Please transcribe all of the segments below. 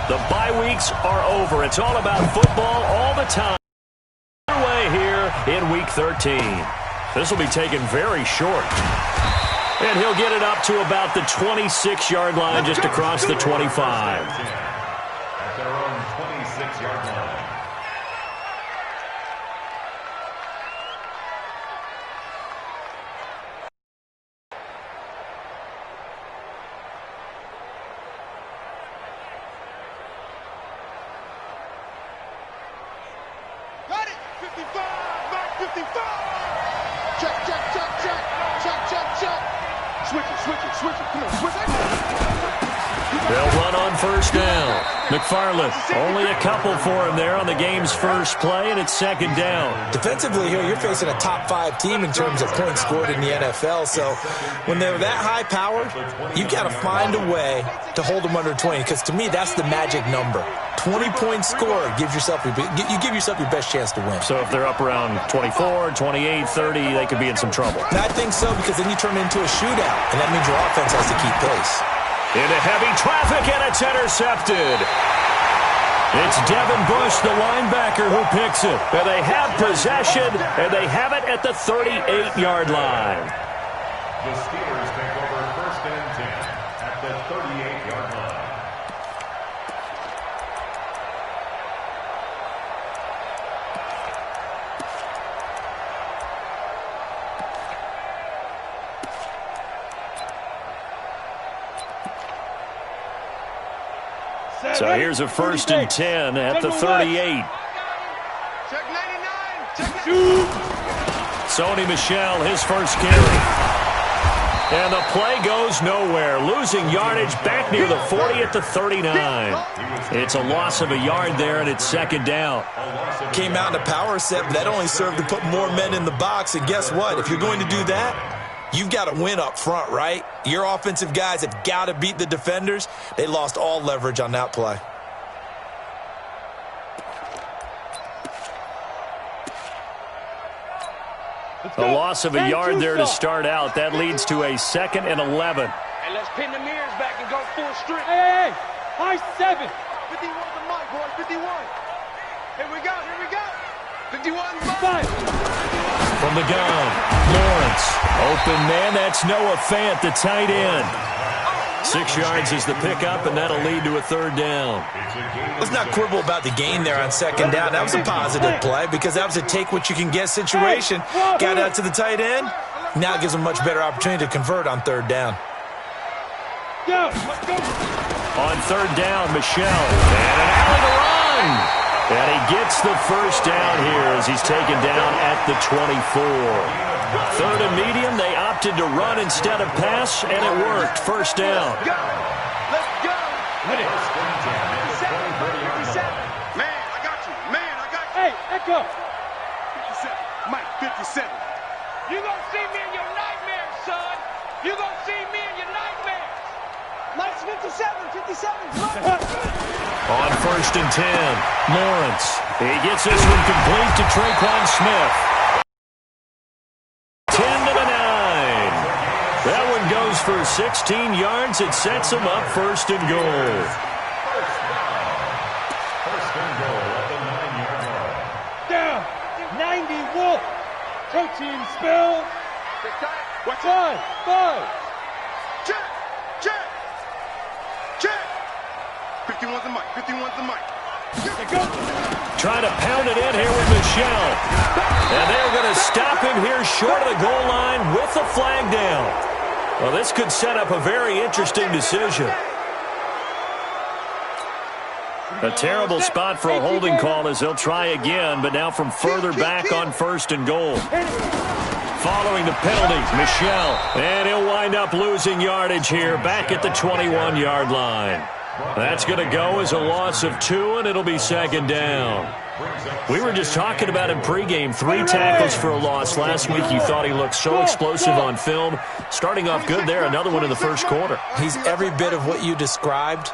The bye weeks are over. It's all about football all the time. Away here in Week 13. This will be taken very short. And he'll get it up to about the 26-yard line, just across the 25. At their own 26-yard line. Got it! 55! Mark 55! Check, check, check, check! Check, check, check! Switch it, switch it, switch it. Come on, switch it! They'll run on first down. McFarland, only a couple for him there on the game's first play, and it's second down. Defensively here, you're facing a top-5 team in terms of points scored in the NFL. So when they're that high-powered, you've got to find a way to hold them under 20, because to me, that's the magic number. 20-point score gives yourself you give yourself your best chance to win. So if they're up around 24, 28, 30, they could be in some trouble. And I think so, because then you turn it into a shootout, and that means your offense has to keep pace. Into heavy traffic, and it's intercepted. It's Devin Bush, the linebacker, who picks it. And they have possession, and they have it at the 38-yard line. The Steelers take over first and 10 at the 38-yard line. So here's a first and 10 at the 38. Check 99! Check 99! Sony Michel, his first carry. And the play goes nowhere. Losing yardage back near the 40 at the 39. It's a loss of a yard there, and it's second down. Came out in a power set, but that only served to put more men in the box. And guess what? If you're going to do that, you've got to win up front, right? Your offensive guys have got to beat the defenders. They lost all leverage on that play. A loss of a yard there to start out. That leads to a second and 11. And let's pin the mirrors back and go full strip. Hey, high 7. 51 the mic, boys. 51. Here we go. Here we go. 51 the mic. 5. From the gun, Lawrence. Open man, that's Noah Fant, the tight end. 6 yards is the pickup, and that'll lead to a third down. Let's not quibble about the gain there on second down. That was a positive play because that was a take-what-you-can-get situation. Got out to the tight end. Now it gives them a much better opportunity to convert on third down. Go, let's go. On third down, Michel. And an alley to run. And he gets the first down here as he's taken down at the 24. Third and medium, they opted to run instead of pass, and it worked. First down. Go. Let's go. Hit it. 57. Man, I got you. Man, I got you. Hey, Echo. 57. Mike, 57. You gonna see me in your nightmares, son. You gonna see me in your nightmares. Mike's 57. 57. On first and 10, Lawrence. He gets this one complete to Traquan Smith. 10 to the 9. That one goes for 16 yards. It sets him up first and goal. First and goal at the 9-yard line. Down. 90 Wolf. Protein spill. Watch 5. 5. Check. Check. Check. 51's the mic. 51's the mic. Go. Trying to pound it in here with Michel. And they're going to stop him here short of the goal line with the flag down. Well, this could set up a very interesting decision. A terrible spot for a holding call as they'll try again, but now from further back on first and goal. Following the penalty, Michel. And he'll wind up losing yardage here back at the 21-yard line. That's going to go as a loss of 2, and it'll be second down. We were just talking about him pregame. 3 tackles for a loss last week. You thought he looked so explosive on film. Starting off good there, another one in the first quarter. He's every bit of what you described,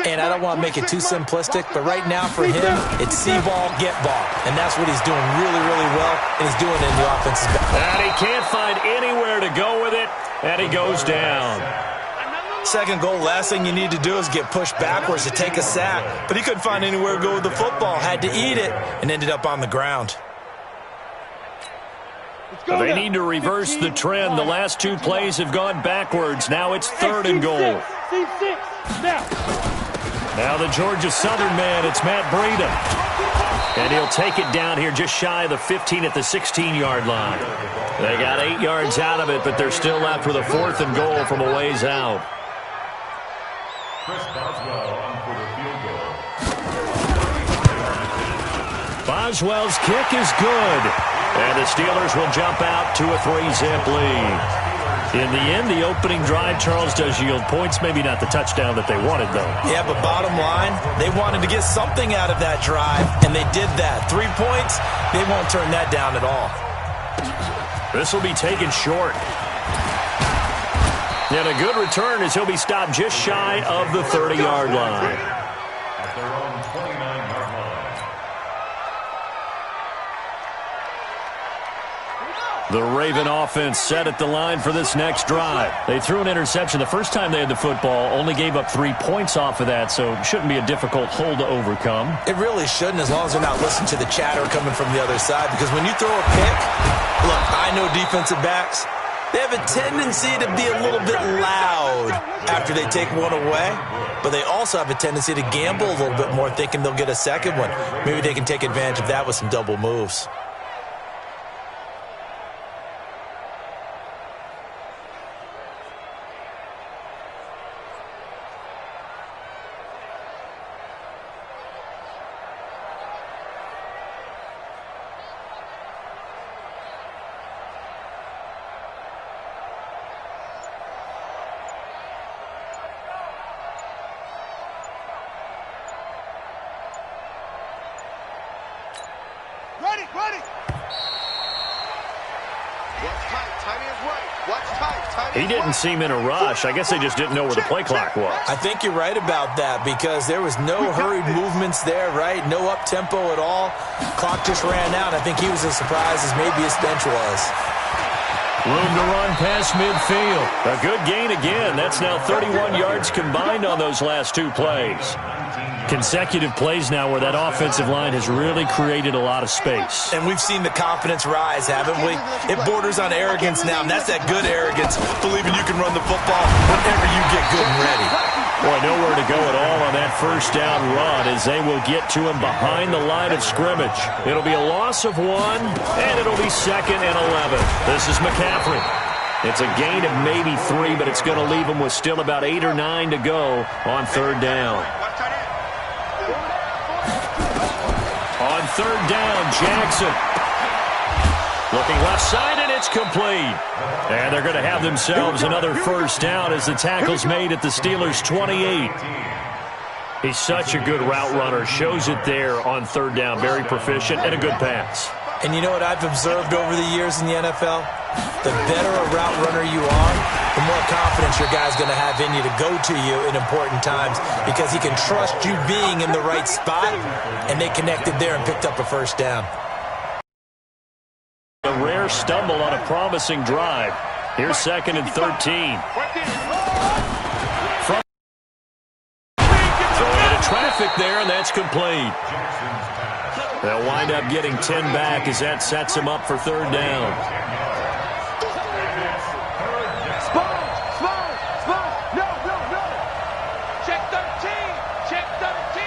and I don't want to make it too simplistic, but right now for him, it's see ball, get ball. And that's what he's doing really, really well, and he's doing it in the offensive back. And he can't find anywhere to go with it, and he goes down. Second goal, last thing you need to do is get pushed backwards to take a sack. But he couldn't find anywhere to go with the football. Had to eat it and ended up on the ground. They need to reverse the trend. The last two plays have gone backwards. Now it's third and goal. Now the Georgia Southern man, it's Matt Breida. And he'll take it down here just shy of the 15 at the 16-yard line. They got 8 yards out of it, but they're still left with a fourth and goal from a ways out. Chris Boswell on for the field goal. Boswell's kick is good. And the Steelers will jump out to a 3-zip lead. In the end, the opening drive, Charles, does yield points. Maybe not the touchdown that they wanted, though. Yeah, but bottom line, they wanted to get something out of that drive, and they did that. 3 points, they won't turn that down at all. This will be taken short. And a good return as he'll be stopped just shy of the 30-yard line. At their own 29-yard line. The Raven offense set at the line for this next drive. They threw an interception the first time they had the football, only gave up 3 points off of that, so it shouldn't be a difficult hole to overcome. It really shouldn't, as long as they're not listening to the chatter coming from the other side, because when you throw a pick, look, I know defensive backs, they have a tendency to be a little bit loud after they take one away, but they also have a tendency to gamble a little bit more, thinking they'll get a second one. Maybe they can take advantage of that with some double moves. He didn't seem in a rush. I guess they just didn't know where the play clock was. I think you're right about that because there was no hurried movements there, right? No up-tempo at all. Clock just ran out. I think he was as surprised as maybe his bench was. Room to run past midfield. A good gain again. That's now 31 yards combined on those last 2 plays. Consecutive plays now where that offensive line has really created a lot of space. And we've seen the confidence rise, haven't we? It borders on arrogance now, and that's that good arrogance, believing you can run the football whenever you get good and ready. Boy, nowhere to go at all on that first down run as they will get to him behind the line of scrimmage. It'll be a loss of 1, and it'll be 2nd and 11. This is McCaffrey. It's a gain of maybe 3, but it's going to leave him with still about 8 or 9 to go on 3rd down. On 3rd down, Jackson. Looking left side, and it's complete. And they're going to have themselves another first down as the tackle's made at the Steelers' 28. He's such a good route runner. Shows it there on 3rd down. Very proficient and a good pass. And you know what I've observed over the years in the NFL? The better a route runner you are, the more confidence your guy's going to have in you to go to you in important times because he can trust you being in the right spot, and they connected there and picked up a first down. A rare stumble on a promising drive. Here's 2nd and 13. Throwing into traffic there, and that's complete. They'll wind up getting 10 back as that sets them up for 3rd down. Check 13. Check 13.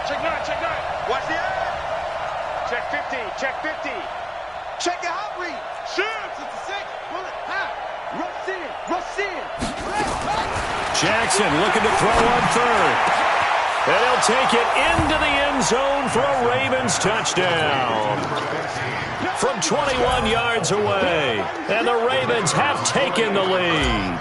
Check 9. Check 9. Watch the eye. Check 15. Check 50. Check your hot read. Shoots. It's a 6. Pull it. Half. Rush in. Rush in. Jackson looking to throw on 3rd. And he'll take it into the end zone for a Ravens touchdown. From 21 yards away. And the Ravens have taken the lead.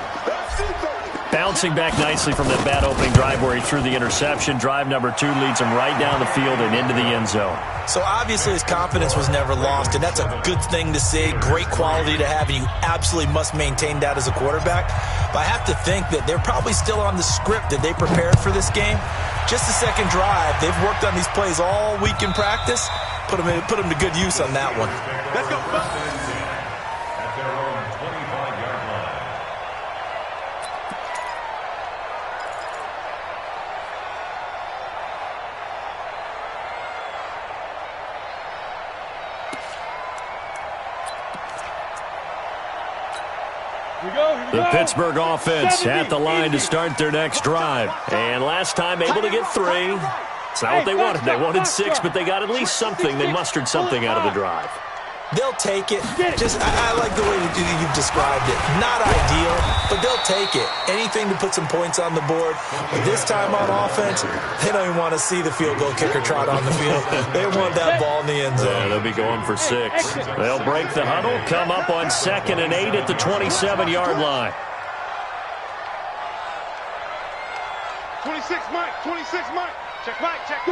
Bouncing back nicely from that bad opening drive where he threw the interception. Drive number 2 leads him right down the field and into the end zone. So obviously his confidence was never lost, and that's a good thing to see, great quality to have, and you absolutely must maintain that as a quarterback. But I have to think that they're probably still on the script that they prepared for this game. Just the second drive, they've worked on these plays all week in practice. Put them to good use on that one. Let's go. At their own 25-yard line. The Pittsburgh offense at the line to start their next drive. And last time able to get 3. It's not what they wanted. They wanted 6, but they got at least something. They mustered something out of the drive. They'll take it. I like the way you've described it. Not ideal, but they'll take it. Anything to put some points on the board. But this time on offense, they don't even want to see the field goal kicker trot on the field. They want that ball in the end zone. Yeah, they'll be going for 6. They'll break the huddle, come up on 2nd and 8 at the 27-yard line. 26, Mike. 26, Mike. Check Mike. Check.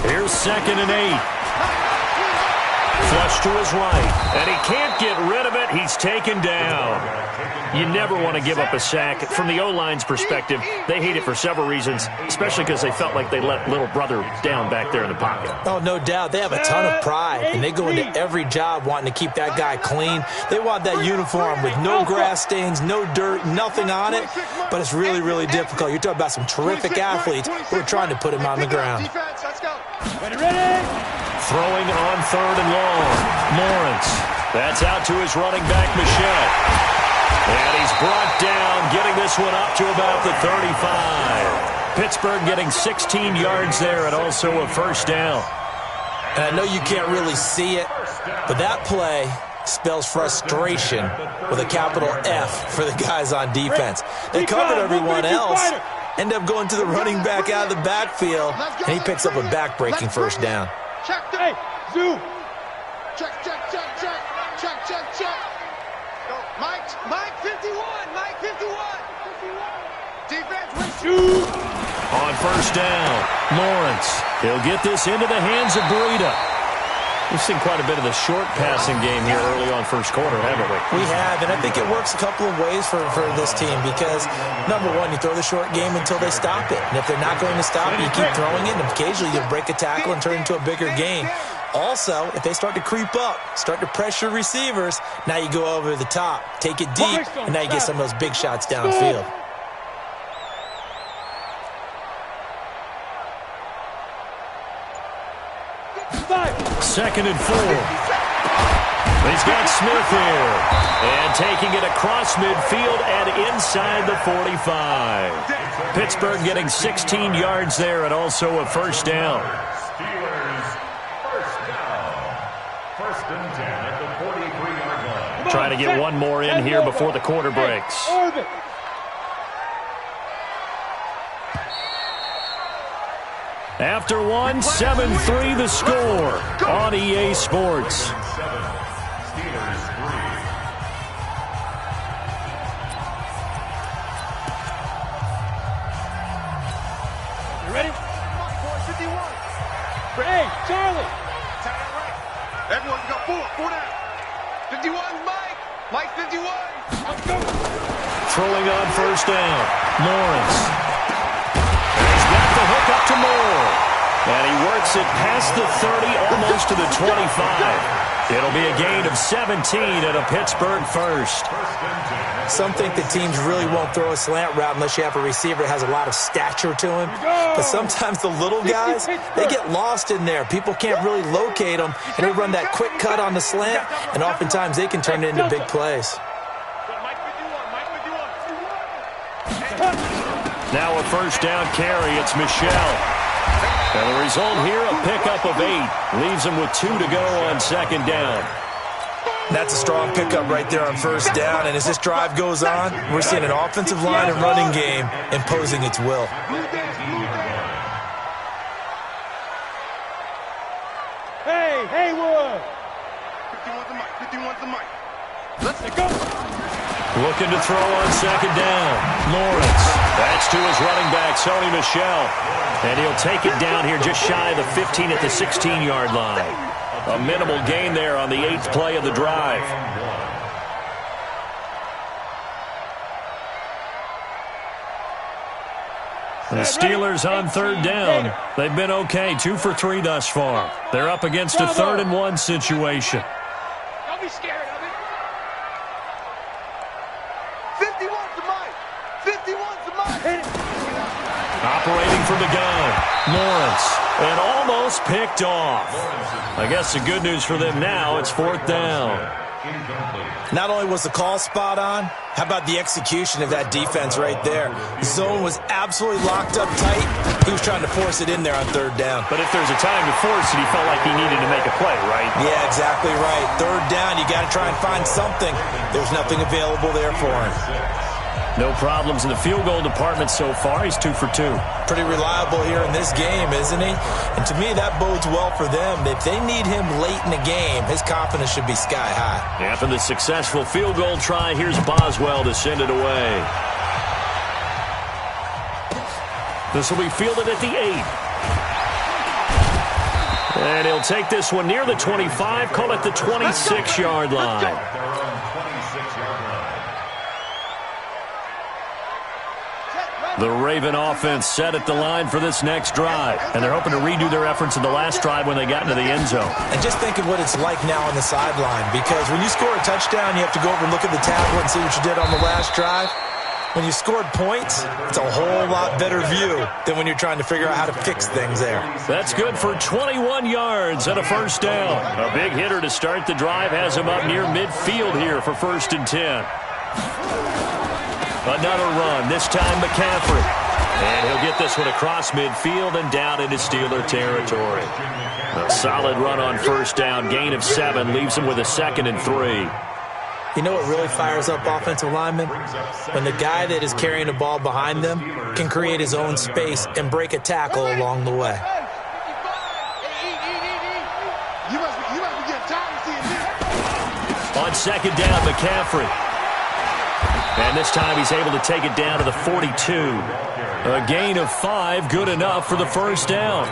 Here's 2nd and 8. Flush to his right, and he can't get rid of it. He's taken down. You never want to give up a sack. From the O-line's perspective, they hate it for several reasons, especially because they felt like they let little brother down back there in the pocket. Oh, no doubt. They have a ton of pride, and they go into every job wanting to keep that guy clean. They want that uniform with no grass stains, no dirt, nothing on it, but it's really, really difficult. You're talking about some terrific athletes who are trying to put him on the ground. Ready? Throwing on 3rd and long. Lawrence. That's out to his running back, Michel. And he's brought down, getting this one up to about the 35. Pittsburgh getting 16 yards there and also a first down. And I know you can't really see it, but that play spells frustration with a capital F for the guys on defense. They covered everyone else, end up going to the running back out of the backfield, and he picks up a back-breaking first down. Check. Hey, zoom. Check. Go. Mike 51. Mike 51. Defense. Shoot. On first down, Lawrence. He'll get this into the hands of Breida. We've seen quite a bit of the short passing game here early on first quarter, haven't we? We have, and I think it works a couple of ways for this team because, number one, you throw the short game until they stop it. And if they're not going to stop it, you keep throwing it, and occasionally you'll break a tackle and turn it into a bigger game. Also, if they start to creep up, start to pressure receivers, now you go over the top, take it deep, and now you get some of those big shots downfield. Second and 4. He's got Smith here. And taking it across midfield and inside the 45. Pittsburgh getting 16 yards there and also a first down. Steelers first down. 1st and 10 at the 43-yard line. Trying to get one more in here before the quarter breaks. After one, 7-3 the score on EA Sports. 7, Steelers 3. You ready? 51. Hey, Charlie. Tight end right. Everyone got 4 down. 51, Mike. Mike 51. Let's go. Throwing on first down, Lawrence. He's got the hook up to Moore. And he works it past the 30, almost to the 25. It'll be a gain of 17 and a Pittsburgh first. Some think the teams really won't throw a slant route unless you have a receiver that has a lot of stature to him. But sometimes the little guys, they get lost in there. People can't really locate them, and they run that quick cut on the slant, and oftentimes they can turn it into big plays. Now a first down carry. It's Michel. And the result here, a pickup of 8. Leaves him with 2 to go on second down. That's a strong pickup right there on first down. And as this drive goes on, we're seeing an offensive line and running game imposing its will. Hey, Haywood. 51's the mic. 51's the mic. Let's go. Looking to throw on second down. Lawrence. That's to his running back, Sony Michel. And he'll take it down here just shy of the 15 at the 16-yard line. A minimal gain there on the 8th play of the drive. The Steelers on third down. They've been okay, 2 for 3 thus far. They're up against a 3rd and 1 situation. Don't be scared of it. 51's the mic. 51's the mic. Operating from the gun, Lawrence, and almost picked off. I guess the good news for them now, it's 4th down. Incomplete. Not only was the call spot on, how about the execution of that defense right there? The zone was absolutely locked up tight. He was trying to force it in there on third down. But if there's a time to force it, he felt like he needed to make a play, right? Yeah, exactly right. Third down, you got to try and find something. There's nothing available there for him. No problems in the field goal department so far. He's 2 for 2. Pretty reliable here in this game, isn't he? And to me, that bodes well for them. If they need him late in the game, his confidence should be sky high. After the successful field goal try, here's Boswell to send it away. This will be fielded at the 8. And he'll take this one near the 25, call it the 26-yard line. They're on 26-yard line. The Raven offense set at the line for this next drive. And they're hoping to redo their efforts in the last drive when they got into the end zone. And just think of what it's like now on the sideline, because when you score a touchdown, you have to go over and look at the tablet and see what you did on the last drive. When you scored points, it's a whole lot better view than when you're trying to figure out how to fix things there. That's good for 21 yards and a first down. A big hitter to start the drive has him up near midfield here for 1st and 10. Another run, this time McCaffrey. And he'll get this one across midfield and down into Steeler territory. A solid run on first down, gain of 7, leaves him with a 2nd and 3. You know what really fires up offensive linemen? When the guy that is carrying the ball behind them can create his own space and break a tackle along the way. On 2nd down, McCaffrey. And this time he's able to take it down to the 42. A gain of 5, good enough for the first down.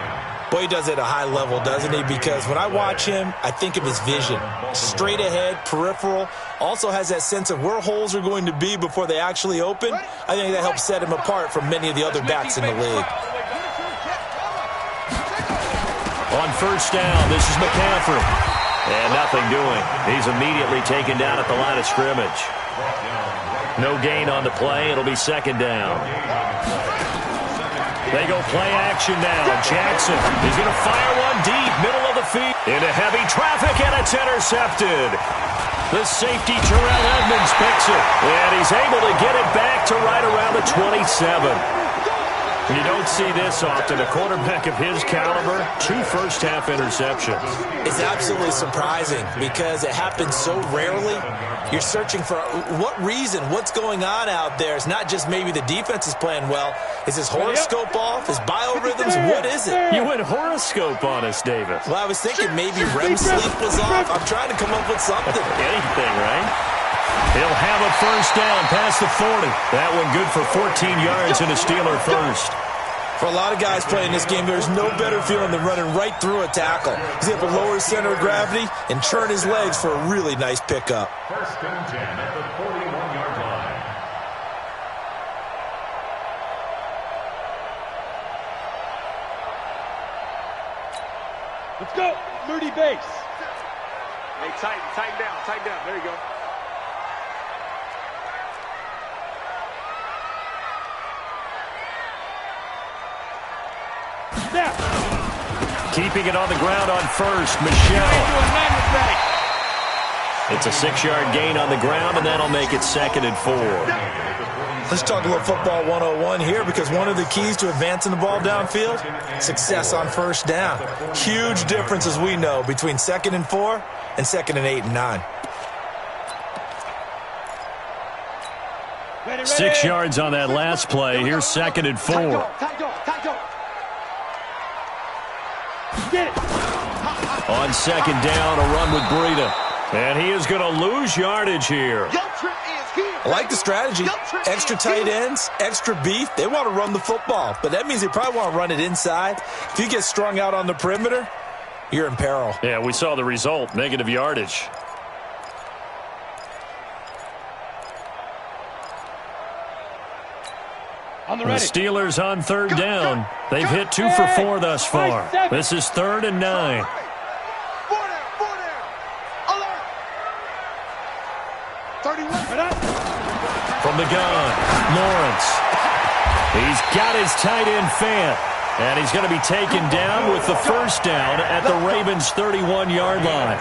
Boy, he does it at a high level, doesn't he? Because when I watch him, I think of his vision. Straight ahead, peripheral, also has that sense of where holes are going to be before they actually open. I think that helps set him apart from many of the other backs in the league. On first down, this is McCaffrey. And nothing doing. He's immediately taken down at the line of scrimmage. No gain on the play. It'll be 2nd down. They go play action now. Jackson is going to fire one deep, middle of the field. Into heavy traffic, and it's intercepted. The safety, Terrell Edmonds, picks it. And he's able to get it back to right around the 27. You don't see this often. A quarterback of his caliber, 2 first-half interceptions. It's absolutely surprising because it happens so rarely. You're searching for what reason, what's going on out there. It's not just maybe the defense is playing well. Is his horoscope off? His biorhythms? What is it? You went horoscope on us, David. Well, I was thinking maybe REM sleep was off. I'm trying to come up with something. Anything, right? He'll have a first down past the 40. That one good for 14 yards and a Steeler first. For a lot of guys playing this game, there's no better feeling than running right through a tackle. He's able to lower his center of gravity and turn his legs for a really nice pickup. 1st and 10 at the 41-yard line. Let's go. Moody base. Hey, tighten down. There you go. Snap. Keeping it on the ground on first, Michelle. It's a 6-yard gain on the ground, and that'll make it 2nd and 4. Let's talk a little football 101 here, because one of the keys to advancing the ball downfield, success on first down. Huge difference, as we know, between 2nd and 4 and 2nd and 8 and 9. 6 yards on that last play. Here's 2nd and 4. Get it. On 2nd down, a run with Breida. And he is going to lose yardage here. I like the strategy. Extra tight ends, extra beef. They want to run the football, but that means they probably want to run it inside. If you get strung out on the perimeter, you're in peril. Yeah, we saw the result, negative yardage. On the The ready. Steelers on 3rd down. They've hit 2 for 4 thus far. This is 3rd and 9. 31. From the gun, Lawrence. He's got his tight end Fant. And he's going to be taken down with the first down at the Ravens' 31-yard line.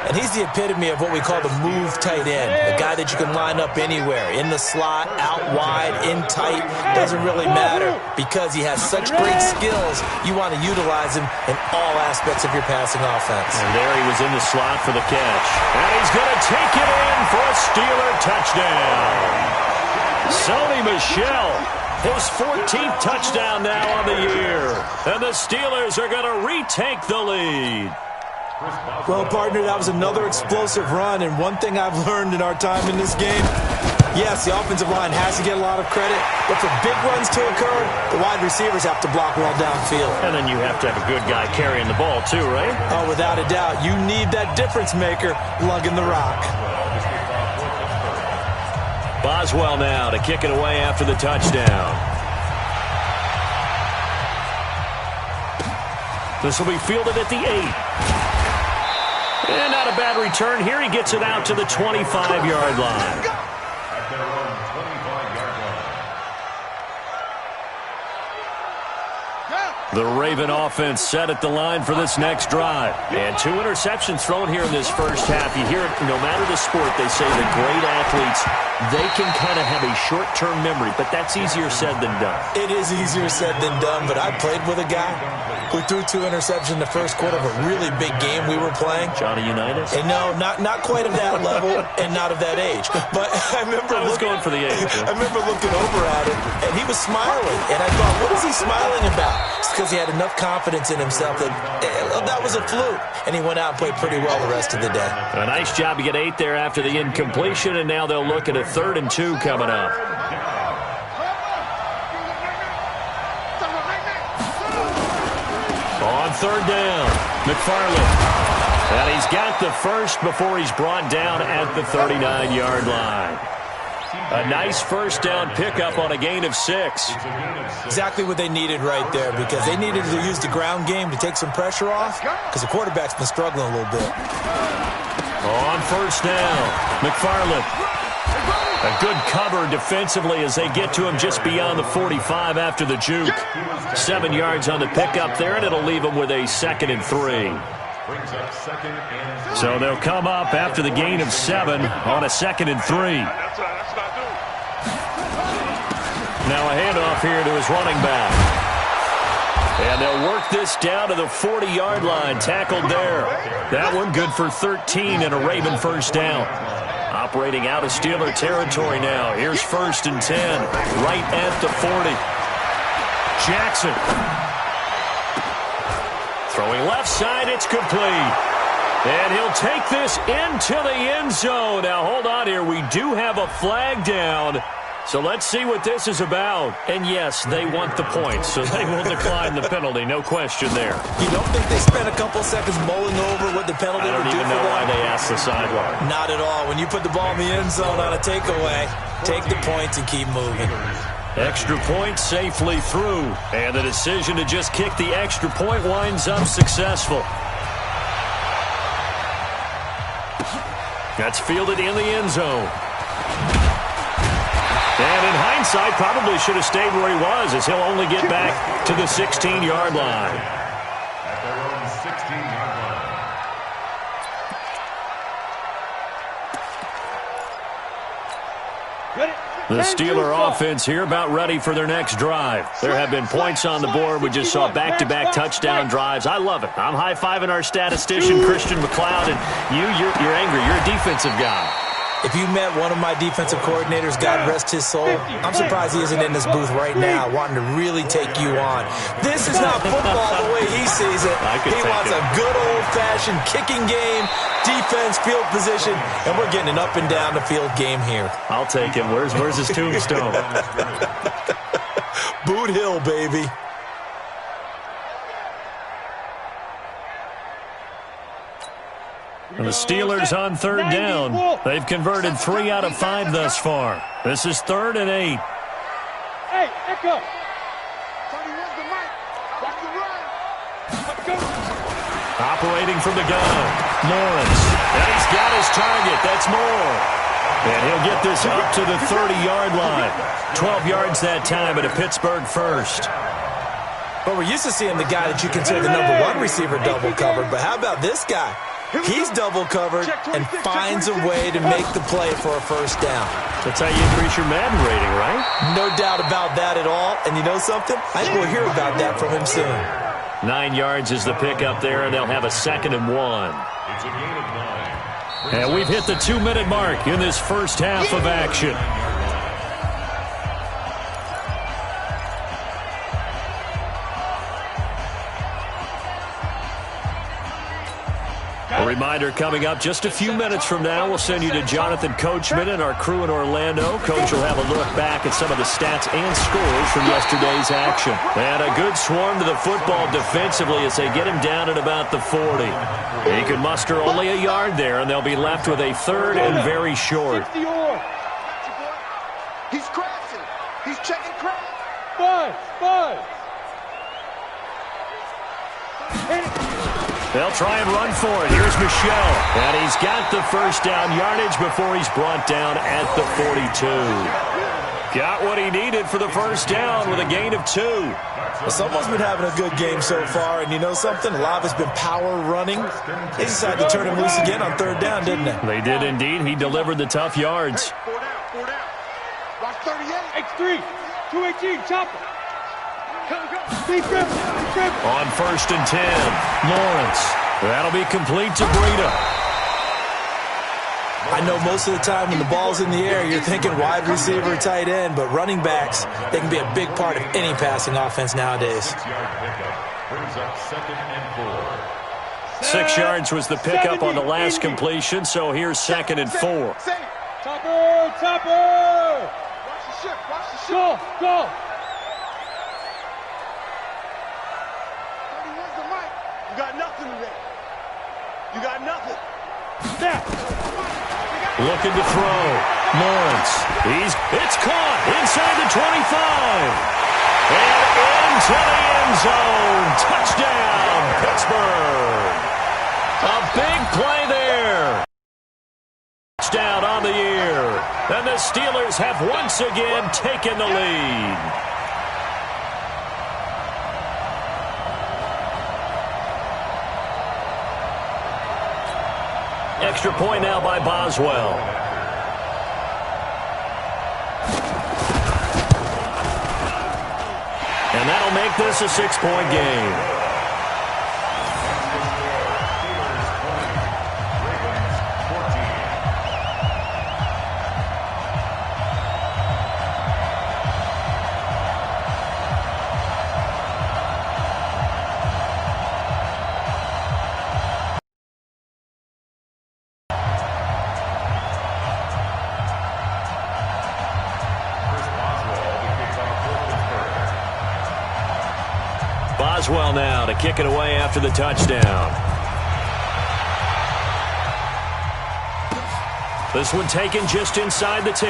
And he's the epitome of what we call the move tight end, a guy that you can line up anywhere, in the slot, out wide, in tight, doesn't really matter because he has such great skills. You want to utilize him in all aspects of your passing offense. And there he was in the slot for the catch. And he's going to take it in for a Steeler touchdown. Sony Michel, his 14th touchdown now on the year. And the Steelers are going to retake the lead. Well, partner, that was another explosive run, and one thing I've learned in our time in this game, yes, the offensive line has to get a lot of credit, but for big runs to occur, the wide receivers have to block well downfield. And then you have to have a good guy carrying the ball too, right? Oh, without a doubt. You need that difference maker lugging the rock. Boswell now to kick it away after the touchdown. This will be fielded at the 8. And not a bad return here. He gets it out to the 25-yard line. At their own 25-yard line. The Raven offense set at the line for this next drive. And 2 interceptions thrown here in this first half. You hear it, no matter the sport, they say the great athletes, they can kind of have a short-term memory, but that's easier said than done. It is easier said than done, but I played with a guy who threw 2 interceptions in the first quarter of a really big game we were playing. Johnny Unitas? And no, not quite of that level and not of that age. But I remember going for the age. I remember looking over at him, and he was smiling. And I thought, what is he smiling about? It's because he had enough confidence in himself that that was a fluke. And he went out and played pretty well the rest of the day. A nice job to get 8 there after the incompletion, and now they'll look at a 3rd and 2 coming up. On 3rd down, McFarland. And he's got the first before he's brought down at the 39-yard line. A nice first down pickup on a gain of 6. Exactly what they needed right there, because they needed to use the ground game to take some pressure off, because the quarterback's been struggling a little bit. On 1st down, McFarland. A good cover defensively as they get to him just beyond the 45 after the juke. 7 yards on the pickup there, and it'll leave him with a 2nd and 3. So they'll come up after the gain of 7 on a 2nd and 3. Now a handoff here to his running back. And they'll work this down to the 40-yard line. Tackled there. That one good for 13 and a Raven first down. Operating out of Steeler territory now. Here's 1st and 10. Right at the 40. Jackson. Throwing left side. It's complete. And he'll take this into the end zone. Now hold on here. We do have a flag down. So let's see what this is about. And yes, they want the points, so they will decline the penalty. No question there. You don't think they spent a couple seconds mulling over what the penalty would do for them? I don't even know why they asked the sideline. Not at all. When you put the ball in the end zone on a takeaway, take the points and keep moving. Extra point safely through. And the decision to just kick the extra point winds up successful. That's fielded in the end zone. And in hindsight, probably should have stayed where he was, as he'll only get back to the 16-yard line. At their own 16-yard line. The Steeler offense here about ready for their next drive. There have been points on the board. We just saw back-to-back touchdown drives. I love it. I'm high-fiving our statistician, Christian McLeod, and you're angry. You're a defensive guy. If you met one of my defensive coordinators, God rest his soul, I'm surprised he isn't in this booth right now wanting to really take you on. This is not football the way he sees it. He wants a good old-fashioned kicking game, defense, field position, and we're getting an up-and-down-the-field game here. I'll take him. Where's his tombstone? Boot Hill, baby. And the Steelers on 3rd down. They've converted 3 out of 5 thus far. This is 3rd and 8. Hey, Echo. Operating from the gun, Lawrence. And he's got his target. That's Moore. And he'll get this up to the 30-yard line. 12 yards that time at a Pittsburgh first. But we're used to seeing the guy that you consider the #1 receiver double covered. But how about this guy? He's double covered and finds a way to make the play for a first down. That's how you increase your Madden rating, right? No doubt about that at all. And you know something? I think we'll hear about that from him soon. 9 yards is the pickup there, and they'll have a 2nd and 1. It's a gain of 9. And we've hit the 2-minute mark in this first half of action. A reminder coming up just a few minutes from now, we'll send you to Jonathan Coachman and our crew in Orlando. Coach will have a look back at some of the stats and scores from yesterday's action. And a good swarm to the football defensively as they get him down at about the 40. He can muster only a yard there, and they'll be left with a 3rd and very short. He's crashing. He's checking crash. 5. They'll try and run for it. Here's Michel. And he's got the first down yardage before he's brought down at the 42. Got what he needed for the first down with a gain of 2. Well, someone's been having a good game so far, and you know something? A lot has been power running. They decided to turn him loose again on 3rd down, didn't they? They did indeed. He delivered the tough yards. 4 down. Watch 38. X3. 218. Chopper. On 1st and 10, Lawrence. That'll be complete to Breida. I know most of the time when the ball's in the air, you're thinking wide receiver, tight end, but running backs, they can be a big part of any passing offense nowadays. 6-yard pickup brings up 2nd and 4. 6 yards was the pickup on the last completion, so here's 2nd and 4. Chopper. Watch the ship. Go. 31's the mic. You got nothing today. You got nothing. Snap. Looking to throw. Lawrence. It's caught inside the 25. And into the end zone. Touchdown, Pittsburgh. A big play there. Touchdown on the year. And the Steelers have once again taken the lead. Extra point now by Boswell. And that'll make this a 6-point game. Boswell now to kick it away after the touchdown. This one taken just inside the 10.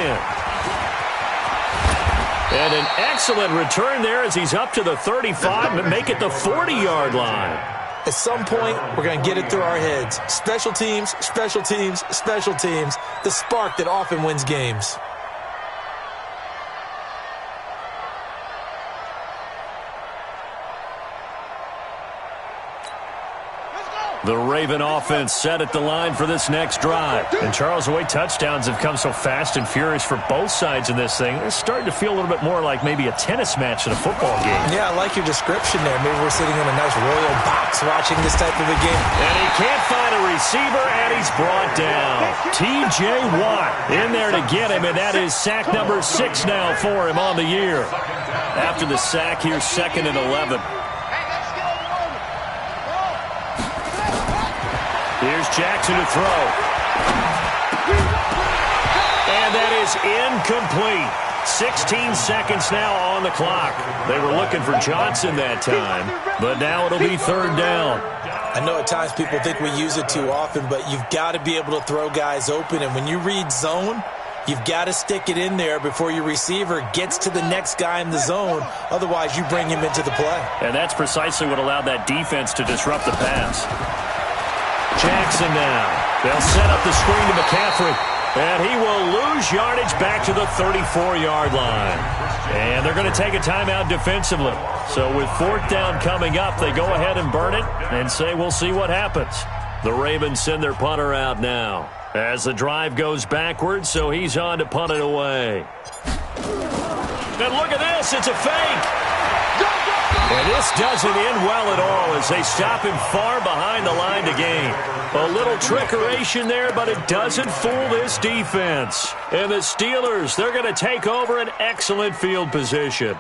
And an excellent return there as he's up to the 35 and make it the 40-yard line. At some point, we're going to get it through our heads. Special teams, special teams, special teams. The spark that often wins games. The Raven offense set at the line for this next drive. And Charles, the way touchdowns have come so fast and furious for both sides in this thing, it's starting to feel a little bit more like maybe a tennis match in a football game. Yeah, I like your description there. Maybe we're sitting in a nice royal box watching this type of a game. And he can't find a receiver, and he's brought down. T.J. Watt in there to get him, and that is sack number 6 now for him on the year. After the sack, here's 2nd and 11. Here's Jackson to throw. And that is incomplete. 16 seconds now on the clock. They were looking for Johnson that time, but now it'll be 3rd down. I know at times people think we use it too often, but you've got to be able to throw guys open. And when you read zone, you've got to stick it in there before your receiver gets to the next guy in the zone. Otherwise, you bring him into the play. And that's precisely what allowed that defense to disrupt the pass. Jackson now. They'll set up the screen to McCaffrey. And he will lose yardage back to the 34-yard line. And they're going to take a timeout defensively. So with fourth down coming up, they go ahead and burn it and say we'll see what happens. The Ravens send their punter out now as the drive goes backwards, so he's on to punt it away. And look at this. It's a fake. And this doesn't end well at all as they stop him far behind the line to gain. A little trickeration there, but it doesn't fool this defense. And the Steelers, they're going to take over an excellent field position.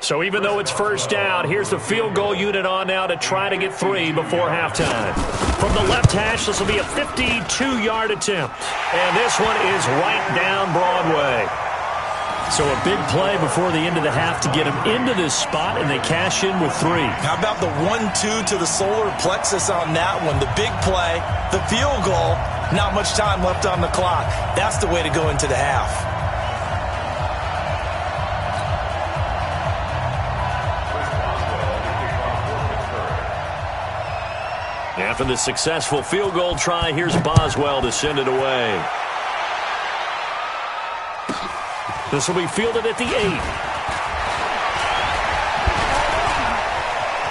So even though it's first down, here's the field goal unit on now to try to get 3 before halftime. From the left hash, this will be a 52-yard attempt. And this one is right down Broadway. So a big play before the end of the half to get him into this spot, and they cash in with 3. How about the 1-2 to the solar plexus on that one? The big play, the field goal, not much time left on the clock. That's the way to go into the half. After the successful field goal try, here's Boswell to send it away. This will be fielded at the 8.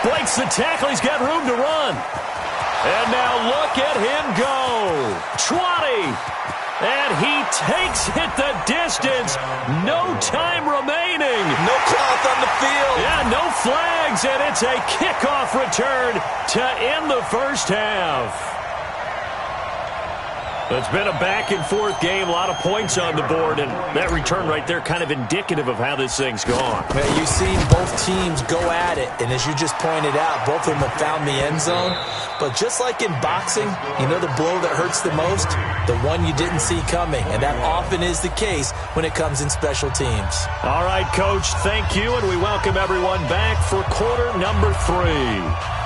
Breaks the tackle. He's got room to run. And now look at him go. 20. And he takes it the distance. No time remaining. No cloth on the field. Yeah, no flags, and it's a kickoff return to end the first half. It's been a back-and-forth game, a lot of points on the board, and that return right there kind of indicative of how this thing's gone. Yeah, you've seen both teams go at it, and as you just pointed out, both of them have found the end zone. But just like in boxing, you know the blow that hurts the most? The one you didn't see coming, and that often is the case when it comes in special teams. All right, Coach, thank you, and we welcome everyone back for quarter number 3.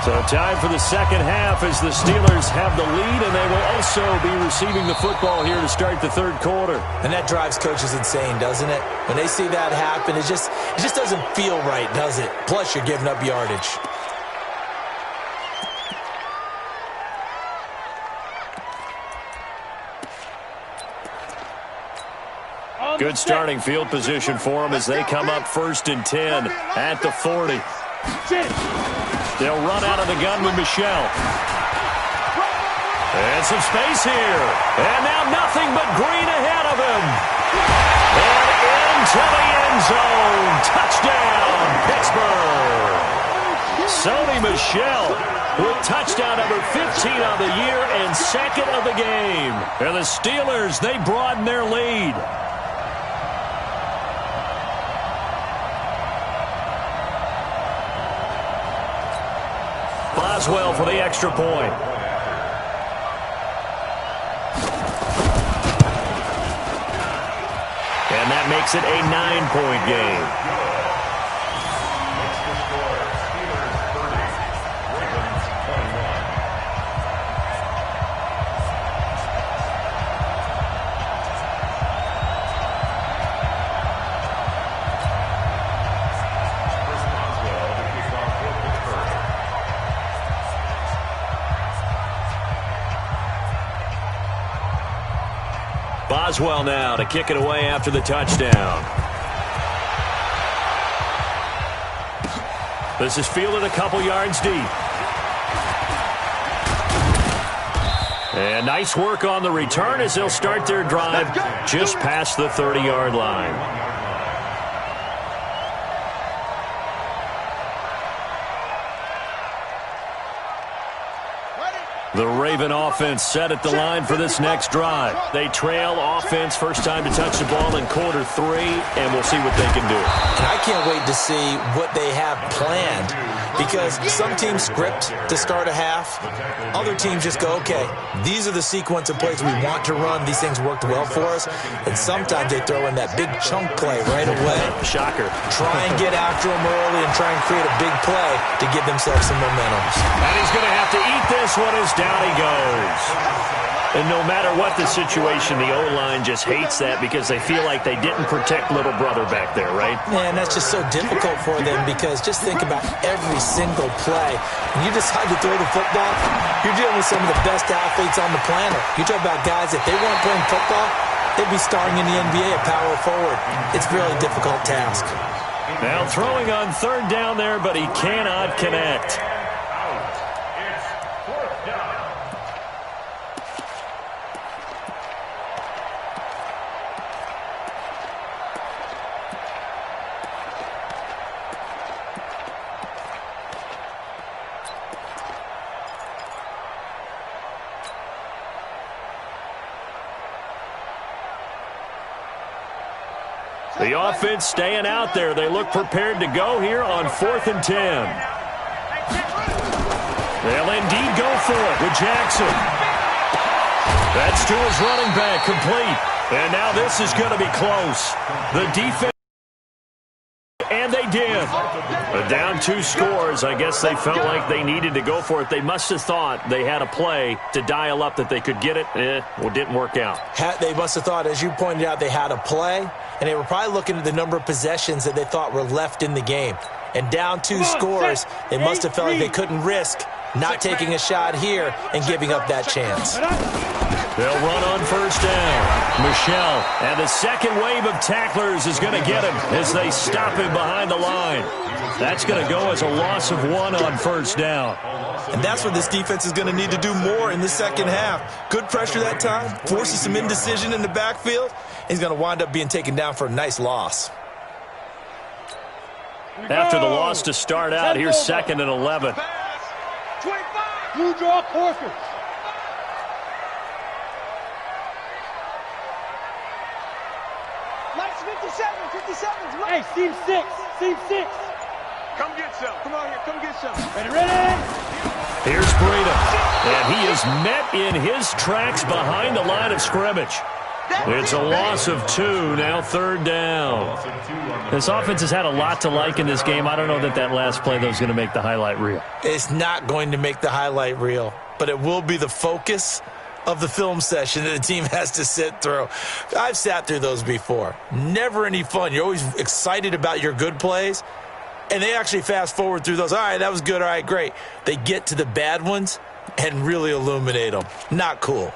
So time for the second half as the Steelers have the lead, and they will also be receiving the football here to start the third quarter. And that drives coaches insane, doesn't it? When they see that happen, it just doesn't feel right, does it? Plus, you're giving up yardage. Good starting field position for them as they come up 1st and 10 at the 40. They'll run out of the gun with Michel. And some space here. And now nothing but green ahead of him. And into the end zone. Touchdown, Pittsburgh. Sony Michel with touchdown number 15 on the year and 2nd of the game. And the Steelers, they broaden their lead. Boswell for the extra point. And that makes it a 9-point game. Boswell now to kick it away after the touchdown. This is fielded a couple yards deep. And nice work on the return as they'll start their drive just past the 30-yard line. The Raven offense set at the line for this next drive. They trail offense, first time to touch the ball in quarter 3, and we'll see what they can do. And I can't wait to see what they have planned, because some teams script to start a half. Other teams just go, okay, these are the sequence of plays we want to run. These things worked well for us. And sometimes they throw in that big chunk play right away. Shocker. Try and get after them early and try and create a big play to give themselves some momentum. And he's going to have to eat this one as down he goes. And no matter what the situation, the O-line just hates that because they feel like they didn't protect little brother back there, right? Yeah, and that's just so difficult for them because just think about every single play. When you decide to throw the football, you're dealing with some of the best athletes on the planet. You talk about guys, if they weren't playing football, they'd be starring in the NBA at power forward. It's a really difficult task. Now throwing on third down there, but he cannot connect. The offense staying out there. They look prepared to go here on 4th and 10. They'll indeed go for it with Jackson. That's to his running back, complete. And now this is going to be close. The defense, and they did. But down 2 scores, I guess they felt like they needed to go for it. They must have thought they had a play to dial up that they could get it. Well, it didn't work out. They must have thought, as you pointed out, they had a play. And they were probably looking at the number of possessions that they thought were left in the game. And down 2 scores, they must have felt like they couldn't risk not taking a shot here and giving up that chance. They'll run on first down. Michel, and the second wave of tacklers is going to get him as they stop him behind the line. That's going to go as a loss of 1 on first down. And that's what this defense is going to need to do more in the second half. Good pressure that time, forces some indecision in the backfield. He's going to wind up being taken down for a nice loss. After the loss to start out, here's 2nd and 11. 25. You draw Corker. Lights 57. 57's Hey, seam 6. Seam 6. Come get some. Come on here. Come get some. Ready? Here's Breida. And he is met in his tracks behind the line of scrimmage. It's a loss of 2, now 3rd down. This offense has had a lot to like in this game. I don't know that that last play, though, is going to make the highlight reel. It's not going to make the highlight reel, but it will be the focus of the film session that the team has to sit through. I've sat through those before. Never any fun. You're always excited about your good plays, and they actually fast forward through those. All right, that was good. All right, great. They get to the bad ones and really illuminate them. Not cool.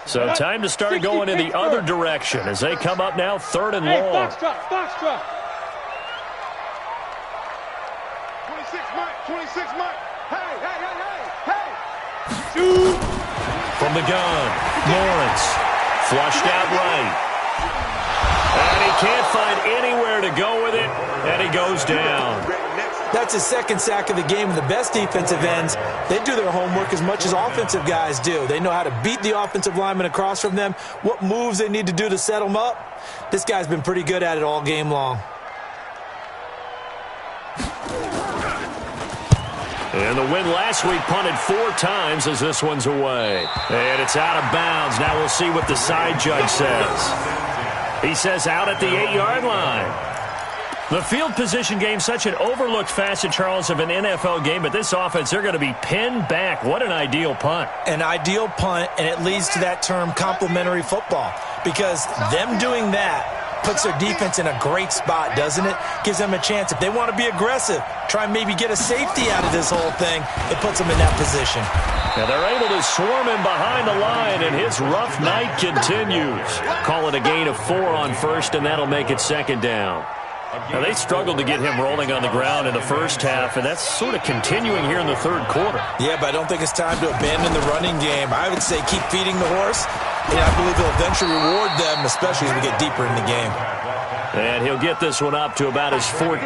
So time to start going in the other direction as they come up now 3rd and Hey, long. Foxtrot. 26 Mike. 26 Mike. Hey. Shoot. From the gun, Lawrence, flushed out right. And he can't find anywhere to go with it, and he goes down. That's his 2nd sack of the game, and the best defensive ends, they do their homework as much as offensive guys do. They know how to beat the offensive lineman across from them, what moves they need to do to set them up. This guy's been pretty good at it all game long. And the win last week punted 4 times as this one's away. And it's out of bounds. Now we'll see what the side judge says. He says out at the 8-yard line. The field position game, such an overlooked facet, Charles, of an NFL game, but this offense, they're going to be pinned back. What an ideal punt. An ideal punt, and it leads to that term complementary football, because them doing that puts their defense in a great spot, doesn't it? Gives them a chance. If they want to be aggressive, try and maybe get a safety out of this whole thing, it puts them in that position. And they're able to swarm him behind the line, and his rough night continues. Call it a gain of 4 on first, and that'll make it 2nd down. Now, they struggled to get him rolling on the ground in the first half, and that's sort of continuing here in the 3rd quarter. Yeah, but I don't think it's time to abandon the running game. I would say keep feeding the horse, and I believe they'll eventually reward them, especially as we get deeper in the game. And he'll get this one up to about his 14.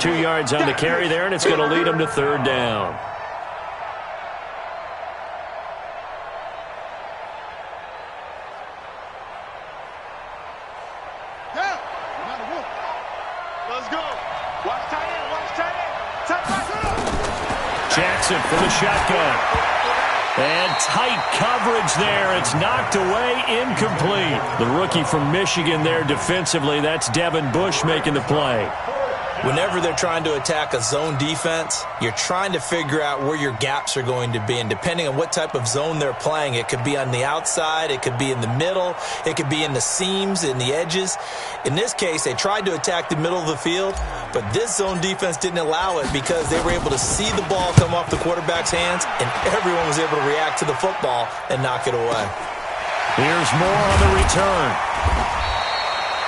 2 yards on the carry there, and it's going to lead him to 3rd down. Jackson for the shotgun. And tight coverage there. It's knocked away, incomplete. The rookie from Michigan there defensively. That's Devin Bush making the play. Whenever they're trying to attack a zone defense, you're trying to figure out where your gaps are going to be. And depending on what type of zone they're playing, it could be on the outside, it could be in the middle, it could be in the seams, in the edges. In this case, they tried to attack the middle of the field, but this zone defense didn't allow it because they were able to see the ball come off the quarterback's hands, and everyone was able to react to the football and knock it away. Here's more on the return.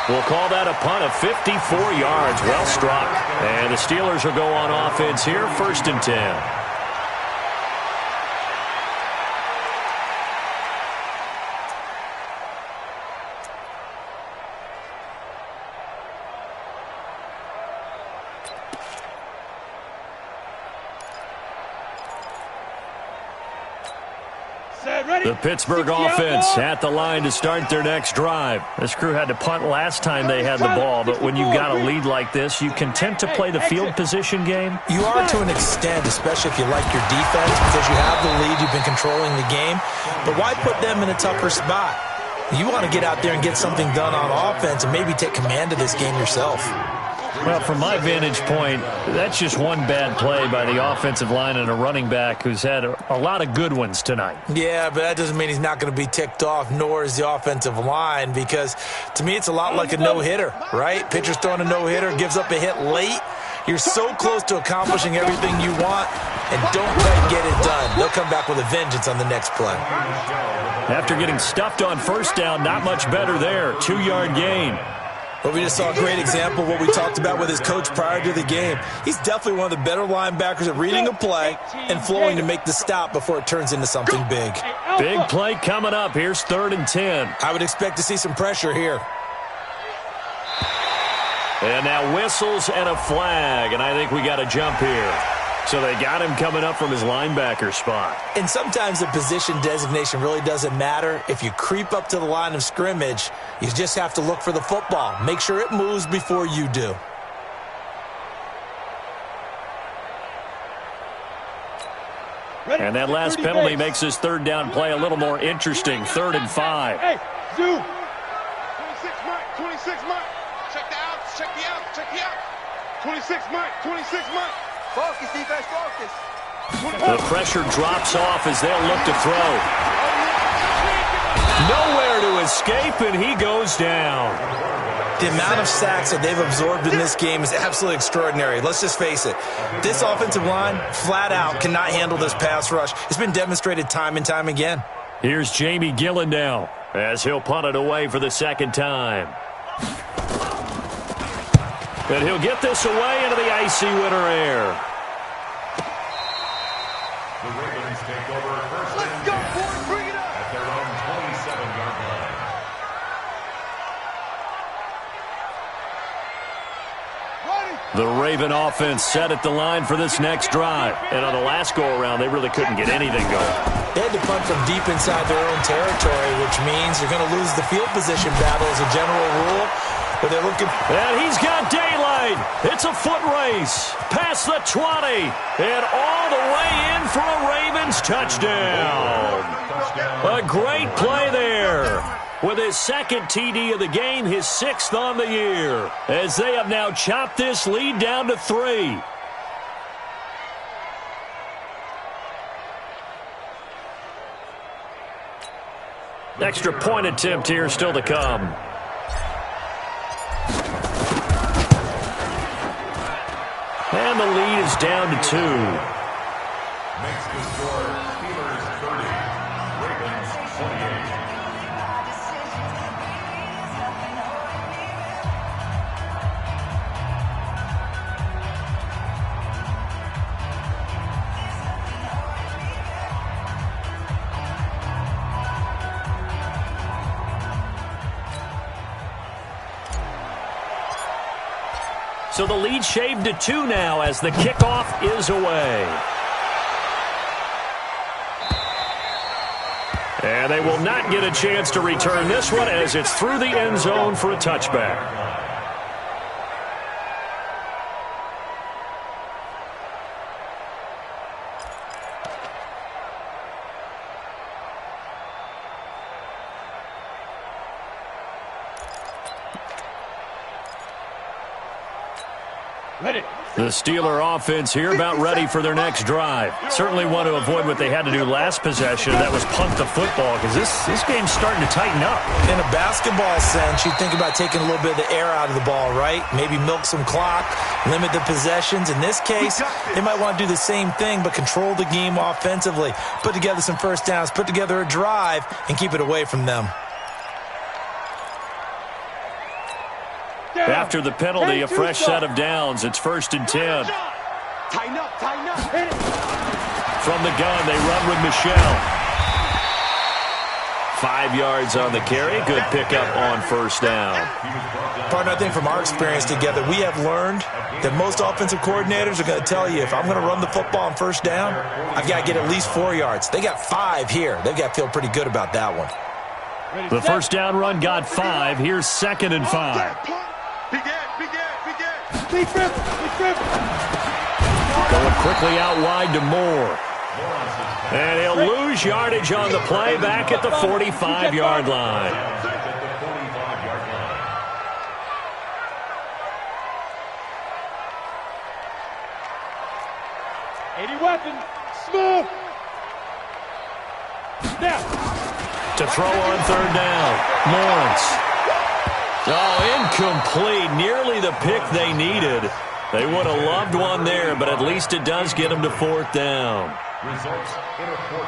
We'll call that a punt of 54 yards. Well struck. And the Steelers will go on offense here, 1st and 10. The Pittsburgh offense at the line to start their next drive. This crew had to punt last time they had the ball, but when you've got a lead like this, you content to play the field position game? You are to an extent, especially if you like your defense, because you have the lead, you've been controlling the game. But why put them in a tougher spot? You want to get out there and get something done on offense and maybe take command of this game yourself. Well, from my vantage point, that's just one bad play by the offensive line and a running back who's had a lot of good ones tonight. Yeah, but that doesn't mean he's not going to be ticked off, nor is the offensive line, because to me it's a lot like a no-hitter, right? Pitcher's throwing a no-hitter, gives up a hit late. You're so close to accomplishing everything you want, and don't quite get it done. They'll come back with a vengeance on the next play. After getting stuffed on 1st down, not much better there. 2-yard gain. But we just saw a great example of what we talked about with his coach prior to the game. He's definitely one of the better linebackers at reading a play and flowing to make the stop before it turns into something big. Big play coming up. Here's 3rd and 10. I would expect to see some pressure here. And now whistles and a flag, and I think we got a jump here. So they got him coming up from his linebacker spot. And sometimes the position designation really doesn't matter. If you creep up to the line of scrimmage, you just have to look for the football. Make sure it moves before you do. And that last penalty makes his 3rd down play a little more interesting. 3rd and 5. Hey, Zoo. 26 Mike, 26 Mike. Check the outs, check the outs, check the outs. 26 Mike, 26 Mike. Focus, defense, focus. The pressure drops off as they'll look to throw. Nowhere to escape, and he goes down. The amount of sacks that they've absorbed in this game is absolutely extraordinary. Let's just face it. This offensive line, flat out, cannot handle this pass rush. It's been demonstrated time and time again. Here's Jamie Gillen now as he'll punt it away for the 2nd time. And he'll get this away into the icy winter air. The Ravens take over 1st and 10 at their own 27-yard line. The Raven offense set at the line for this next drive. And on the last go-around, they really couldn't get anything going. They had to punt from deep inside their own territory, which means you're going to lose the field position battle as a general rule. But they're looking. And he's got daylight. It's a foot race. Past the 20. And all the way in for a Ravens touchdown. A great play there. With his 2nd TD of the game, his 6th on the year. As they have now chopped this lead down to 3. Extra point attempt here still to come. And the lead is down to 2. Makes the score Steelers 30, Ravens 28. So the lead shaved to 2 now as the kickoff is away. And they will not get a chance to return this one as it's through the end zone for a touchback. Ready. The Steeler offense here about ready for their next drive. Certainly want to avoid what they had to do last possession. That was punt the football because this game's starting to tighten up. In a basketball sense, you think about taking a little bit of the air out of the ball, right? Maybe milk some clock, limit the possessions. In this case, they might want to do the same thing but control the game offensively. Put together some first downs, put together a drive, and keep it away from them. After the penalty, a fresh set of downs. It's 1st and 10. Tighten up, tighten up. From the gun, they run with Michel. 5 yards on the carry. Good pickup on first down. Partner, I think from our experience together, we have learned that most offensive coordinators are going to tell you, if I'm going to run the football on first down, I've got to get at least 4 yards. They got 5 here. They've got to feel pretty good about that one. The first down run got 5. Here's 2nd and 5. Going quickly out wide to Moore. And he'll lose yardage on the play back at the 45-yard line. 80 weapon. Smooth. Now. To throw on 3rd down. Lawrence. Oh, incomplete. Nearly the pick they needed. They would have loved one there, but at least it does get them to 4th down.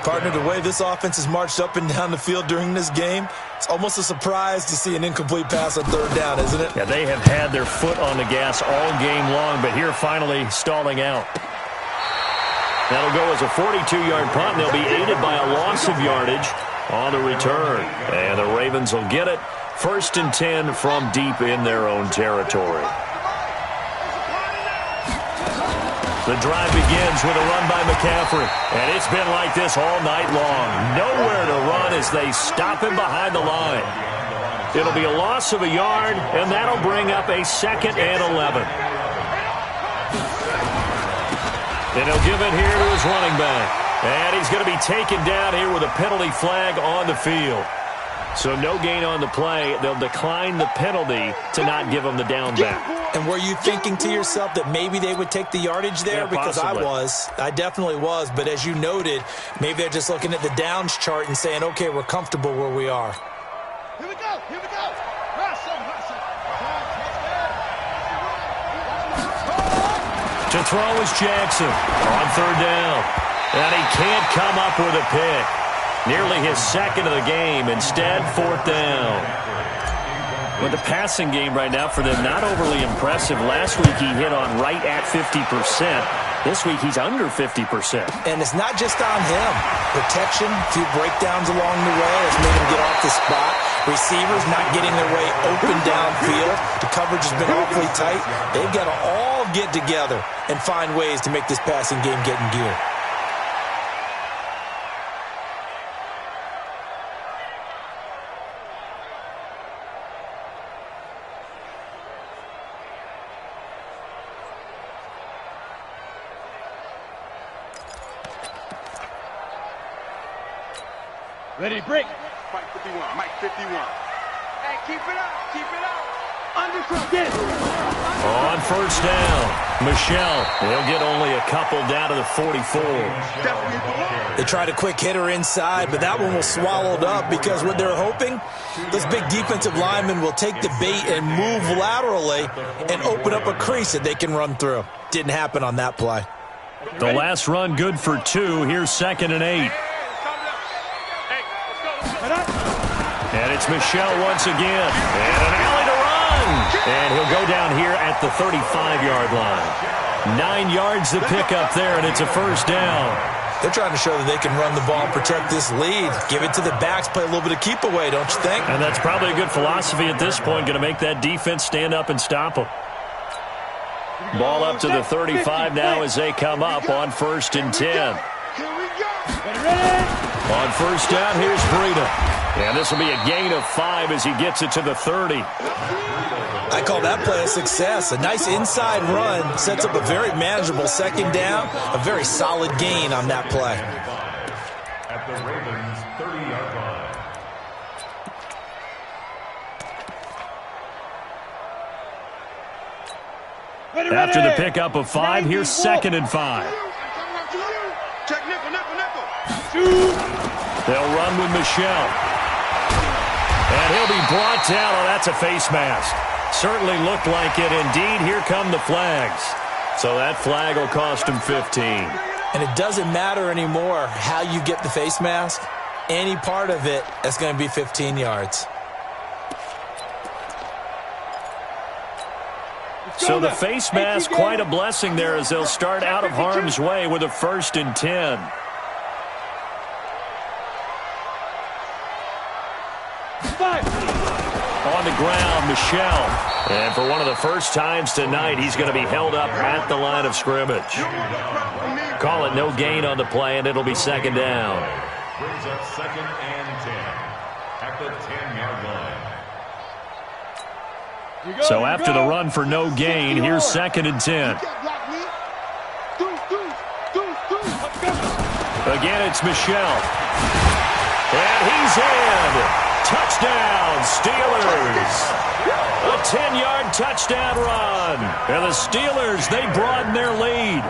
Partner, the way this offense has marched up and down the field during this game, it's almost a surprise to see an incomplete pass on 3rd down, isn't it? Yeah, they have had their foot on the gas all game long, but here finally stalling out. That'll go as a 42-yard punt, and they'll be aided by a loss of yardage on the return. And the Ravens will get it. 1st and 10 from deep in their own territory. The drive begins with a run by McCaffrey. And it's been like this all night long. Nowhere to run as they stop him behind the line. It'll be a loss of a yard, and that'll bring up a 2nd and 11. And he'll give it here to his running back. And he's going to be taken down here with a penalty flag on the field. So no gain on the play. They'll decline the penalty to not give him the down back. And were you thinking to yourself that maybe they would take the yardage there? Yeah, because possibly. I definitely was. But as you noted, maybe they're just looking at the downs chart and saying, okay, we're comfortable where we are. Here we go, here we go. Hustle. To throw is Jackson on 3rd down. And he can't come up with a pick. Nearly his 2nd of the game. Instead, 4th down. With the passing game right now for them, not overly impressive. Last week he hit on right at 50%. This week he's under 50%. And it's not just on him. Protection, a few breakdowns along the way has made him get off the spot. Receivers not getting their way open downfield. The coverage has been awfully tight. They've got to all get together and find ways to make this passing game get in gear. Ready, break. Mike 51, Mike 51. Hey, keep it up. Underthrow. Get it. On 1st down, Michel. They'll get only a couple down to the 44. They tried a quick hitter inside, but that one was swallowed up because what they're hoping, those big defensive linemen will take the bait and move laterally and open up a crease that they can run through. Didn't happen on that play. The last run good for 2. Here's 2nd and 8. And it's Michel once again. And an alley to run. And he'll go down here at the 35-yard line. 9 yards to pick up there, and it's a 1st down. They're trying to show that they can run the ball and protect this lead. Give it to the backs, play a little bit of keep away, don't you think? And that's probably a good philosophy at this point, going to make that defense stand up and stop them. Ball up to the 35 now as they come up on 1st and 10. Here we go. Ready. On 1st down, here's Breida. And this will be a gain of 5 as he gets it to the 30. I call that play a success. A nice inside run sets up a very manageable 2nd down. A very solid gain on that play. At the Ravens' 30-yard line. After the pickup of 5, here's 2nd and 5. Check nickel, nickel, nickel. They'll run with Michel. And he'll be brought down. Oh, that's a face mask. Certainly looked like it. Indeed, here come the flags. So that flag will cost him 15. And it doesn't matter anymore how you get the face mask. Any part of it is going to be 15 yards. So the face mask, quite a blessing there as they'll start out of harm's way with a 1st and 10. On the ground, Michel. And for one of the first times tonight, he's going to be held up at the line of scrimmage. Call it no gain on the play, and it'll be 2nd down. Brings up 2nd and 10 at the 10-yard line. So after the run for no gain, here's 2nd and 10. Again, it's Michel. And he's in. Touchdown, Steelers. A 10-yard touchdown run. And the Steelers, they broaden their lead.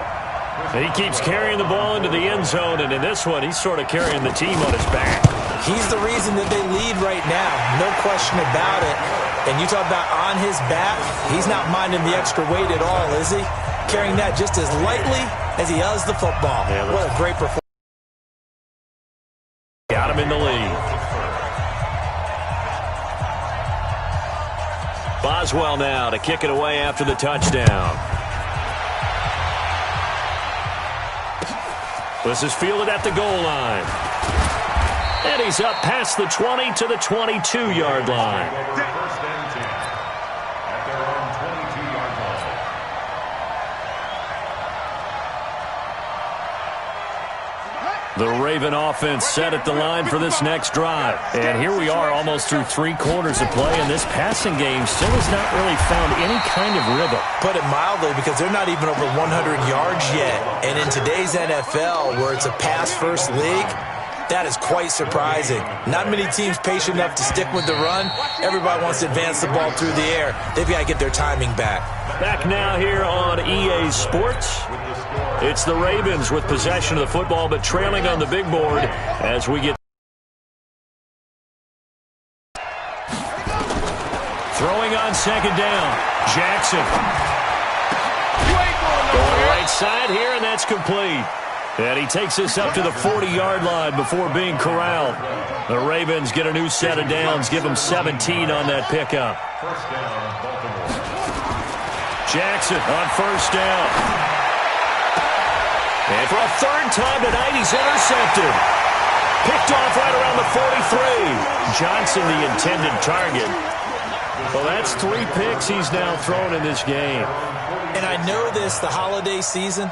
He keeps carrying the ball into the end zone, and in this one, he's sort of carrying the team on his back. He's the reason that they lead right now. No question about it. And you talk about on his back, he's not minding the extra weight at all, is he? Carrying that just as lightly as he does the football. Yeah, what a great performance. Got him in the lead. Boswell now to kick it away after the touchdown. This is fielded at the goal line. And he's up past the 20 to the 22-yard line. 1st and 10 at their own 22-yard line. The Raven offense set at the line for this next drive. And here we are almost through 3 quarters of play, and this passing game still has not really found any kind of rhythm. Put it mildly, because they're not even over 100 yards yet. And in today's NFL, where it's a pass-first league, that is quite surprising. Not many teams patient enough to stick with the run. Everybody wants to advance the ball through the air. They've got to get their timing back. Back now here on EA Sports. It's the Ravens with possession of the football, but trailing on the big board as we get. Throwing on 2nd down. Jackson. Going right side here, and that's complete. And he takes us up to the 40-yard line before being corralled. The Ravens get a new set of downs, give them 17 on that pickup. 1st down, Baltimore. Jackson on 1st down. And for a 3rd time tonight, he's intercepted. Picked off right around the 43. Johnson, the intended target. Well, that's 3 picks he's now thrown in this game. And I know this, the holiday season,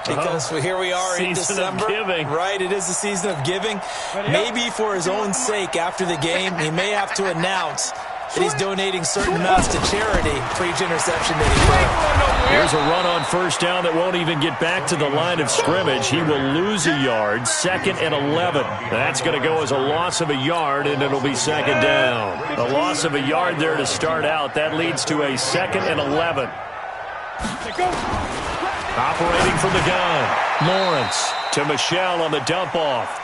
because here we are in December. Season of giving. Right, it is the season of giving. Maybe for his own sake, after the game, he may have to announce that he's donating certain amounts to charity for each interception that he throws. Here's a run on 1st down that won't even get back to the line of scrimmage. He will lose a yard, 2nd and 11. That's going to go as a loss of a yard, and it'll be 2nd down. A loss of a yard there to start out. That leads to a 2nd and 11. Operating from the gun, Lawrence to Michel on the dump-off.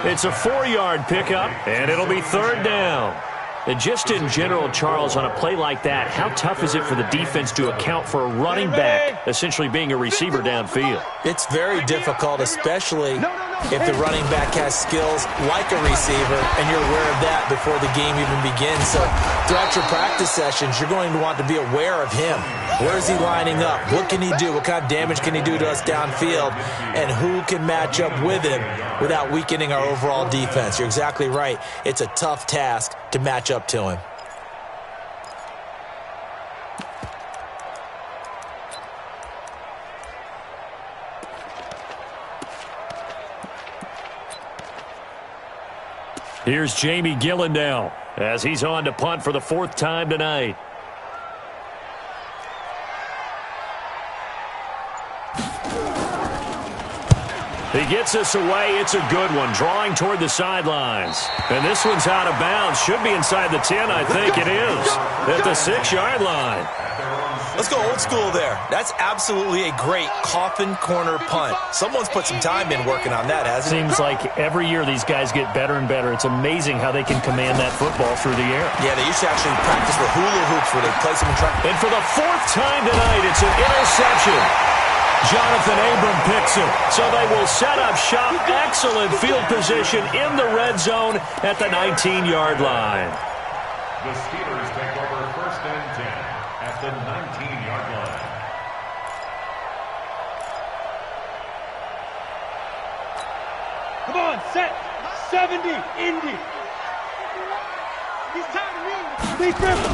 It's a 4-yard pickup, and it'll be 3rd down. And just in general, Charles, on a play like that, how tough is it for the defense to account for a running back essentially being a receiver downfield? It's very difficult, especially if the running back has skills like a receiver, and you're aware of that before the game even begins. So throughout your practice sessions, you're going to want to be aware of him. Where is he lining up? What can he do? What kind of damage can he do to us downfield? And who can match up with him without weakening our overall defense? You're exactly right. It's a tough task to match up to him. Here's Jamie Gillen now as he's on to punt for the 4th time tonight. He gets us away. It's a good one, drawing toward the sidelines. And this one's out of bounds. Should be inside the 10, I think it is. At the 6-yard line. Let's go old school there. That's absolutely a great coffin corner punt. Someone's put some time in working on that, hasn't it? Seems like every year these guys get better and better. It's amazing how they can command that football through the air. Yeah, they used to actually practice the hula hoops where they place them in track. And for the 4th time tonight, it's an interception. Jonathan Abram picks it. So they will set up shop. Excellent field position in the red zone at the 19-yard line. The Steelers take over 1st and 10 at the 19-yard line. Come on, set. 70, Indy. He's tired of me. Lee Griffin.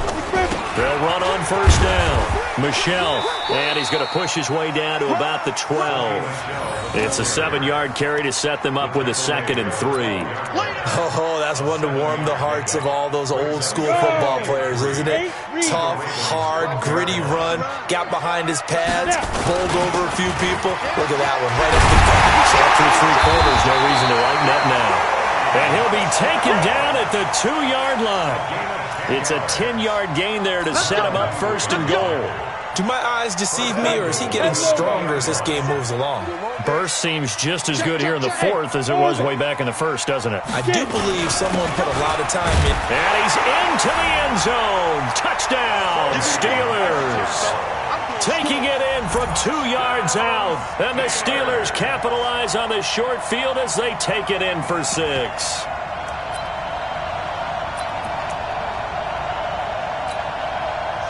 They'll run on 1st down. Michelle, and he's going to push his way down to about the 12. It's a 7-yard carry to set them up with a 2nd and 3. Oh, that's one to warm the hearts of all those old school football players, isn't it? Tough, hard, gritty run, got behind his pads, bowled over a few people. Look at that one, right up the gut. Set through 3 quarters, no reason to lighten up now. And he'll be taken down at the 2-yard line. It's a 10-yard gain there to set him up 1st and goal. Do my eyes deceive me, or is he getting stronger as this game moves along? Burst seems just as good here in the 4th as it was way back in the 1st, doesn't it? I do believe someone put a lot of time in. And he's into the end zone. Touchdown, Steelers. Taking it in from 2 yards out. And the Steelers capitalize on the short field as they take it in for 6.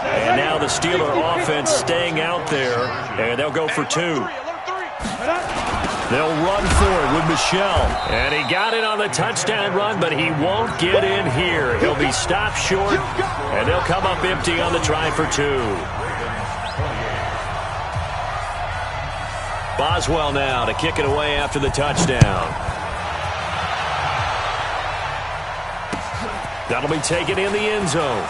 And now the Steeler offense staying out there, and they'll go for 2. They'll run for it with Michelle, and he got it on the touchdown run, but he won't get in here. He'll be stopped short, and they'll come up empty on the try for 2. Boswell now to kick it away after the touchdown. That'll be taken in the end zone.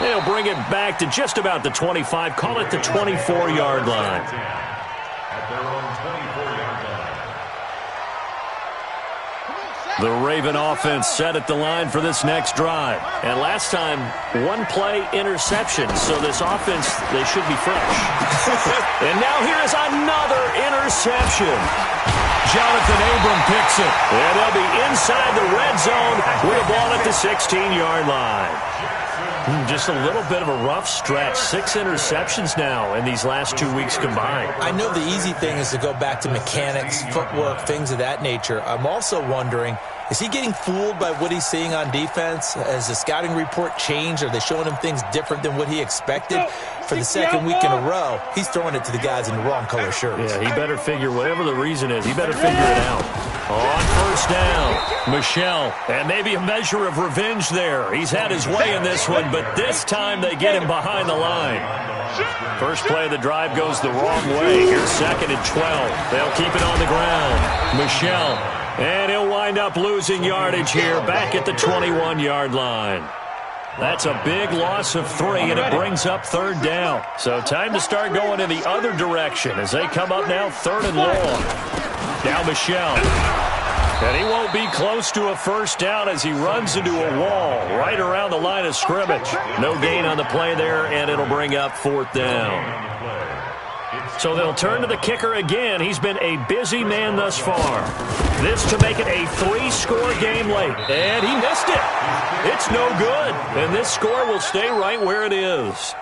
They'll bring it back to just about the 25. Call it the 24-yard line. At their own 24-yard line. The Raven offense set at the line for this next drive. And last time, 1-play interception. So this offense, they should be fresh. And now here is another interception. Jonathan Abram picks it. And they'll be inside the red zone with a ball at the 16-yard line. Just a little bit of a rough stretch. 6 interceptions now in these last 2 weeks combined. I know the easy thing is to go back to mechanics, footwork, things of that nature. I'm also wondering, is he getting fooled by what he's seeing on defense? Has the scouting report changed? Are they showing him things different than what he expected? For the 2nd week in a row, he's throwing it to the guys in the wrong color shirts. Yeah, he better figure, whatever the reason is, he better figure it out. On 1st down, Michelle, and maybe a measure of revenge there. He's had his way in this one, but this time they get him behind the line. First play of the drive goes the wrong way. Here's 2nd and 12. They'll keep it on the ground. Michelle, and he'll wind up losing yardage here back at the 21-yard line. That's a big loss of 3, and it brings up 3rd down. So time to start going in the other direction as they come up now 3rd and long. Now Michelle. And he won't be close to a 1st down as he runs into a wall right around the line of scrimmage. No gain on the play there, and it'll bring up 4th down. So they'll turn to the kicker again. He's been a busy man thus far. This to make it a 3-score game late. And he missed it. It's no good. And this score will stay right where it is.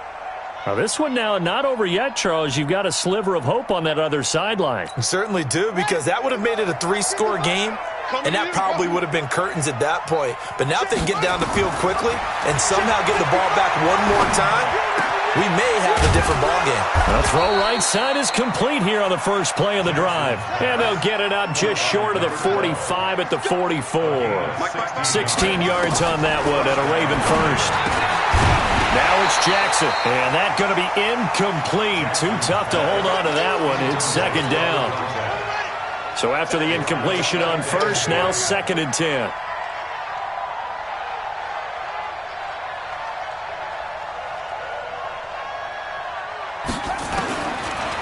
Now this one now not over yet, Charles. You've got a sliver of hope on that other sideline. You certainly do, because that would have made it a 3-score game, and that probably would have been curtains at that point. But now if they can get down the field quickly and somehow get the ball back one more time, we may have a different ball game. The throw right side is complete here on the first play of the drive. And they'll get it up just short of the 45 at the 44. 16 yards on that one at a Raven first. Now it's Jackson. And that's going to be incomplete. Too tough to hold on to that one. It's 2nd down. So after the incompletion on first, now 2nd and 10.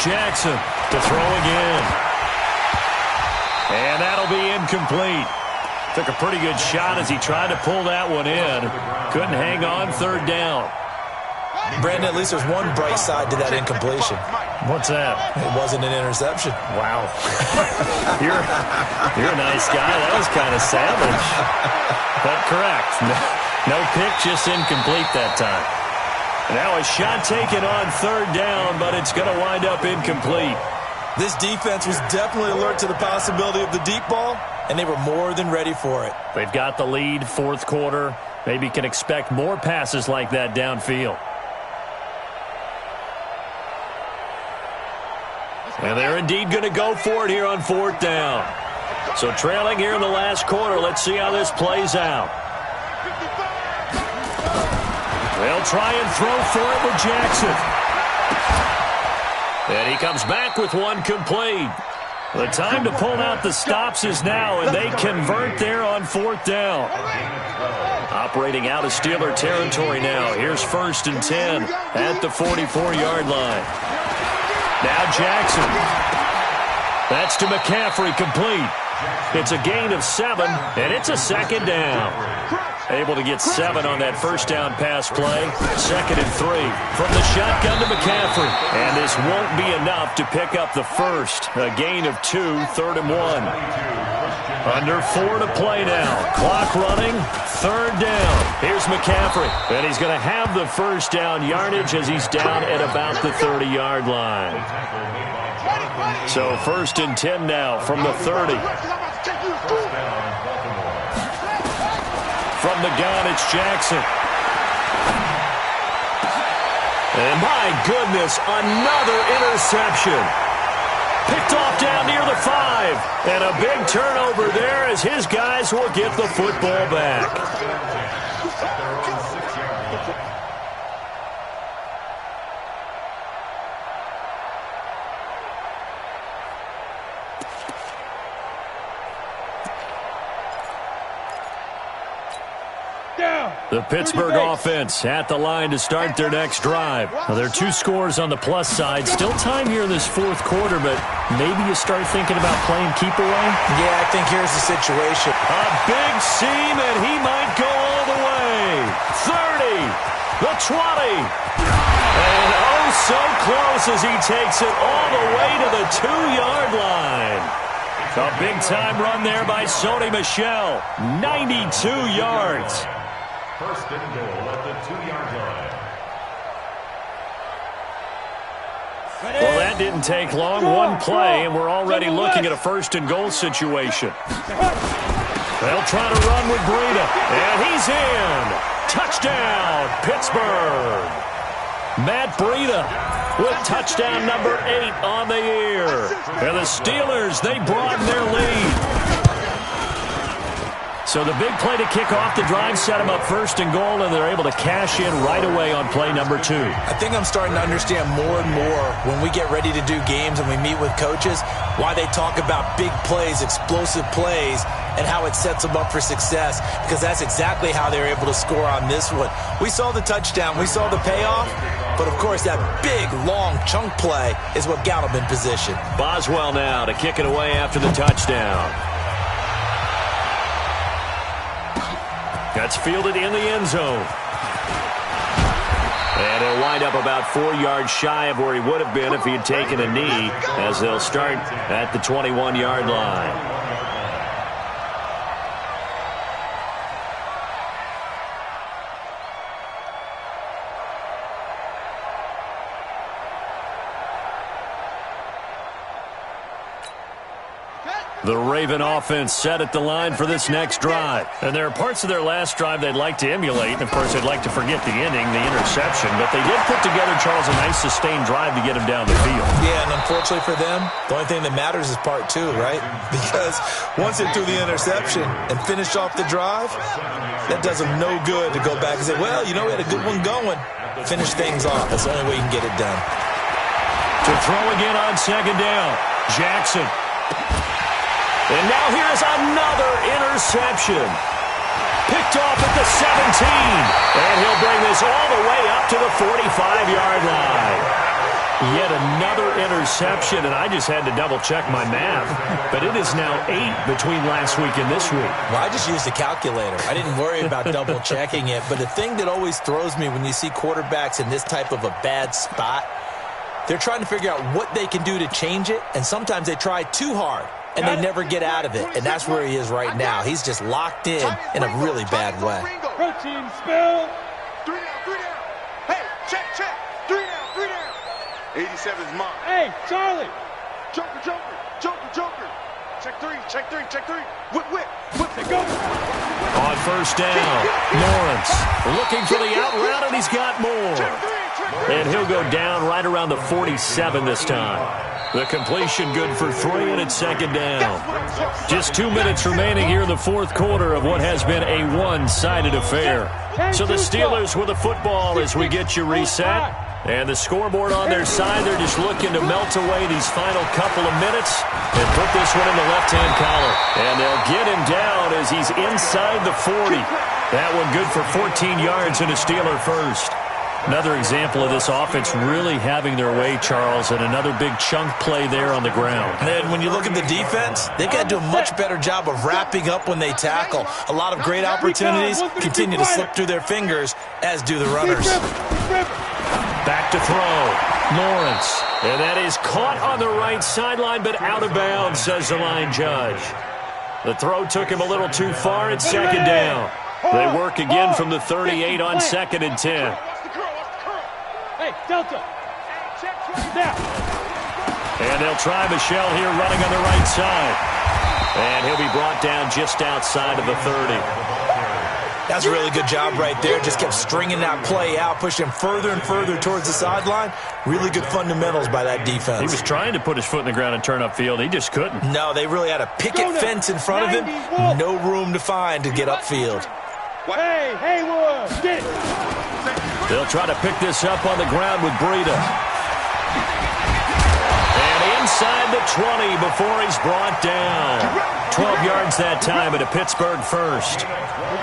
Jackson to throw again. And that'll be incomplete. Took a pretty good shot as he tried to pull that one in. Couldn't hang on third down. Brandon, at least there's one bright side to that incompletion. What's that? It wasn't an interception. Wow. You're a nice guy. That was kind of savage. But correct. No pick, just incomplete that time. Now a shot taken on third down, but it's going to wind up incomplete. This defense was definitely alert to the possibility of the deep ball, and they were more than ready for it. They've got the lead, fourth quarter. Maybe can expect more passes like that downfield. And they're indeed going to go for it here on fourth down. So trailing here in the last quarter. Let's see how this plays out. They'll try and throw for it with Jackson. And he comes back with one complete. The time to pull out the stops is now, and they convert there on fourth down. Operating out of Steeler territory now. Here's 1st and 10 at the 44-yard line. Now Jackson. That's to McCaffrey, complete. It's a gain of 7, and it's a second down. Able to get 7 on that first down pass play. 2nd and 3 from the shotgun to McCaffrey. And this won't be enough to pick up the first. A gain of 2, 3rd and 1. Under 4 to play now. Clock running, 3rd down. Here's McCaffrey, and he's going to have the first down yardage as he's down at about the 30-yard line. So 1st and 10 now from the 30. From the gun, it's Jackson. And my goodness, another interception. Picked off down near the 5. And a big turnover there as his guys will get the football back. The Pittsburgh offense at the line to start their next drive. Well, there are 2 scores on the plus side. Still time here in this fourth quarter, but maybe you start thinking about playing keep away? Yeah, I think here's the situation. A big seam, and he might go all the way. 30, the 20. And oh, so close as he takes it all the way to the 2-yard line. A big-time run there by Sony Michel. 92 yards. 1st and goal at the 2-yard line. Well, that didn't take long. One play, and we're already looking at a 1st and goal situation. They'll try to run with Breida, and he's in. Touchdown, Pittsburgh. Matt Breida with touchdown number 8 on the year. And the Steelers, they broaden their lead. So the big play to kick off the drive set them up 1st and goal, and they're able to cash in right away on play number 2. I think I'm starting to understand more and more when we get ready to do games and we meet with coaches why they talk about big plays, explosive plays, and how it sets them up for success, because that's exactly how they were able to score on this one. We saw the touchdown. We saw the payoff. But, of course, that big, long chunk play is what got them in position. Boswell now to kick it away after the touchdown. That's fielded in the end zone. And he'll wind up about 4 yards shy of where he would have been if he had taken a knee, as they'll start at the 21-yard line. The Raven offense set at the line for this next drive. And there are parts of their last drive they'd like to emulate. And, of course, they'd like to forget the inning, the interception. But they did put together, Charles, a nice sustained drive to get him down the field. Yeah, and unfortunately for them, the only thing that matters is part 2, right? Because once they threw the interception and finished off the drive, that does them no good to go back and say, well, you know, we had a good one going. Finish things off. That's the only way you can get it done. To throw again on 2nd down, Jackson. And now here's another interception. Picked off at the 17. And he'll bring this all the way up to the 45-yard line. Yet another interception, and I just had to double-check my math. But it is now 8 between last week and this week. Well, I just used a calculator. I didn't worry about double-checking it. But the thing that always throws me when you see quarterbacks in this type of a bad spot, they're trying to figure out what they can do to change it, and sometimes they try too hard, and they never get out of it. And that's where he is right now. He's just locked in a really bad way. Protein spill. 3 down. Hey, check. 3 down. 87 is mine. Hey, Charlie. Joker. Check three. Whip. They go. On first down, Lawrence looking for the out route, and he's got more. And he'll go down right around the 47 this time. The completion good for 3, and it's second down. Just 2 minutes remaining here in the fourth quarter of what has been a one-sided affair. So the Steelers with the football as we get you reset. And the scoreboard on their side, they're just looking to melt away these final couple of minutes and put this one in the left-hand collar. And they'll get him down as he's inside the 40. That one good for 14 yards and a Steeler first. Another example of this offense really having their way, Charles, and another big chunk play there on the ground. And when you look at the defense, they've got to do a much better job of wrapping up when they tackle. A lot of great opportunities continue to slip through their fingers, as do the runners. Back to throw. Lawrence. And that is caught on the right sideline, but out of bounds, says the line judge. The throw took him a little too far. It's second down. They work again from the 38 on 2nd and 10. Hey, Delta. And they'll try Michel here running on the right side. And he'll be brought down just outside of the 30. That's a really good job right there. Just kept stringing that play out, pushing him further and further towards the sideline. Really good fundamentals by that defense. He was trying to put his foot in the ground and turn upfield. He just couldn't. No, they really had a picket fence in front of him. No room to find to get upfield. Hey, Haywood, get it. They'll try to pick this up on the ground with Breida. And inside the 20 before he's brought down. 12 yards that time, but a Pittsburgh first.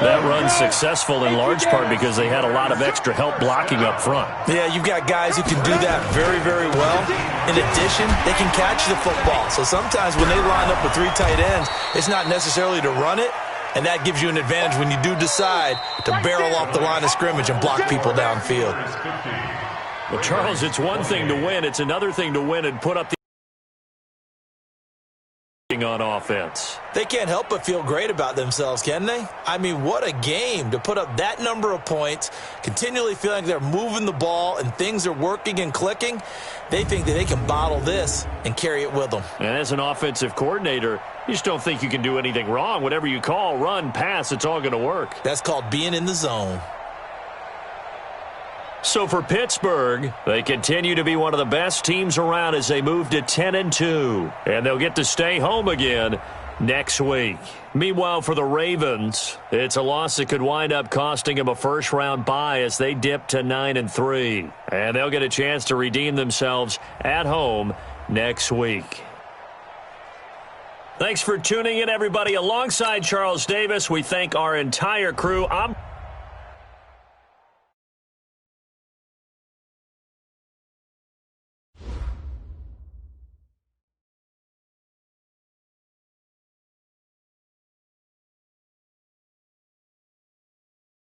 That run's successful in large part because they had a lot of extra help blocking up front. Yeah, you've got guys who can do that very, very well. In addition, they can catch the football. So sometimes when they line up with 3 tight ends, it's not necessarily to run it, and that gives you an advantage when you do decide to barrel off the line of scrimmage and block people downfield. Well, Charles, it's one thing to win. It's another thing to win and put up the on offense. They can't help but feel great about themselves, can they? I mean, what a game to put up that number of points, continually feeling like they're moving the ball and things are working and clicking. They think that they can bottle this and carry it with them. And as an offensive coordinator, you just don't think you can do anything wrong. Whatever you call, run, pass, it's all going to work. That's called being in the zone. So for Pittsburgh, they continue to be one of the best teams around as they move to 10-2. And they'll get to stay home again next week. Meanwhile, for the Ravens, it's a loss that could wind up costing them a first-round bye as they dip to 9-3. And they'll get a chance to redeem themselves at home next week. Thanks for tuning in, everybody. Alongside Charles Davis, we thank our entire crew.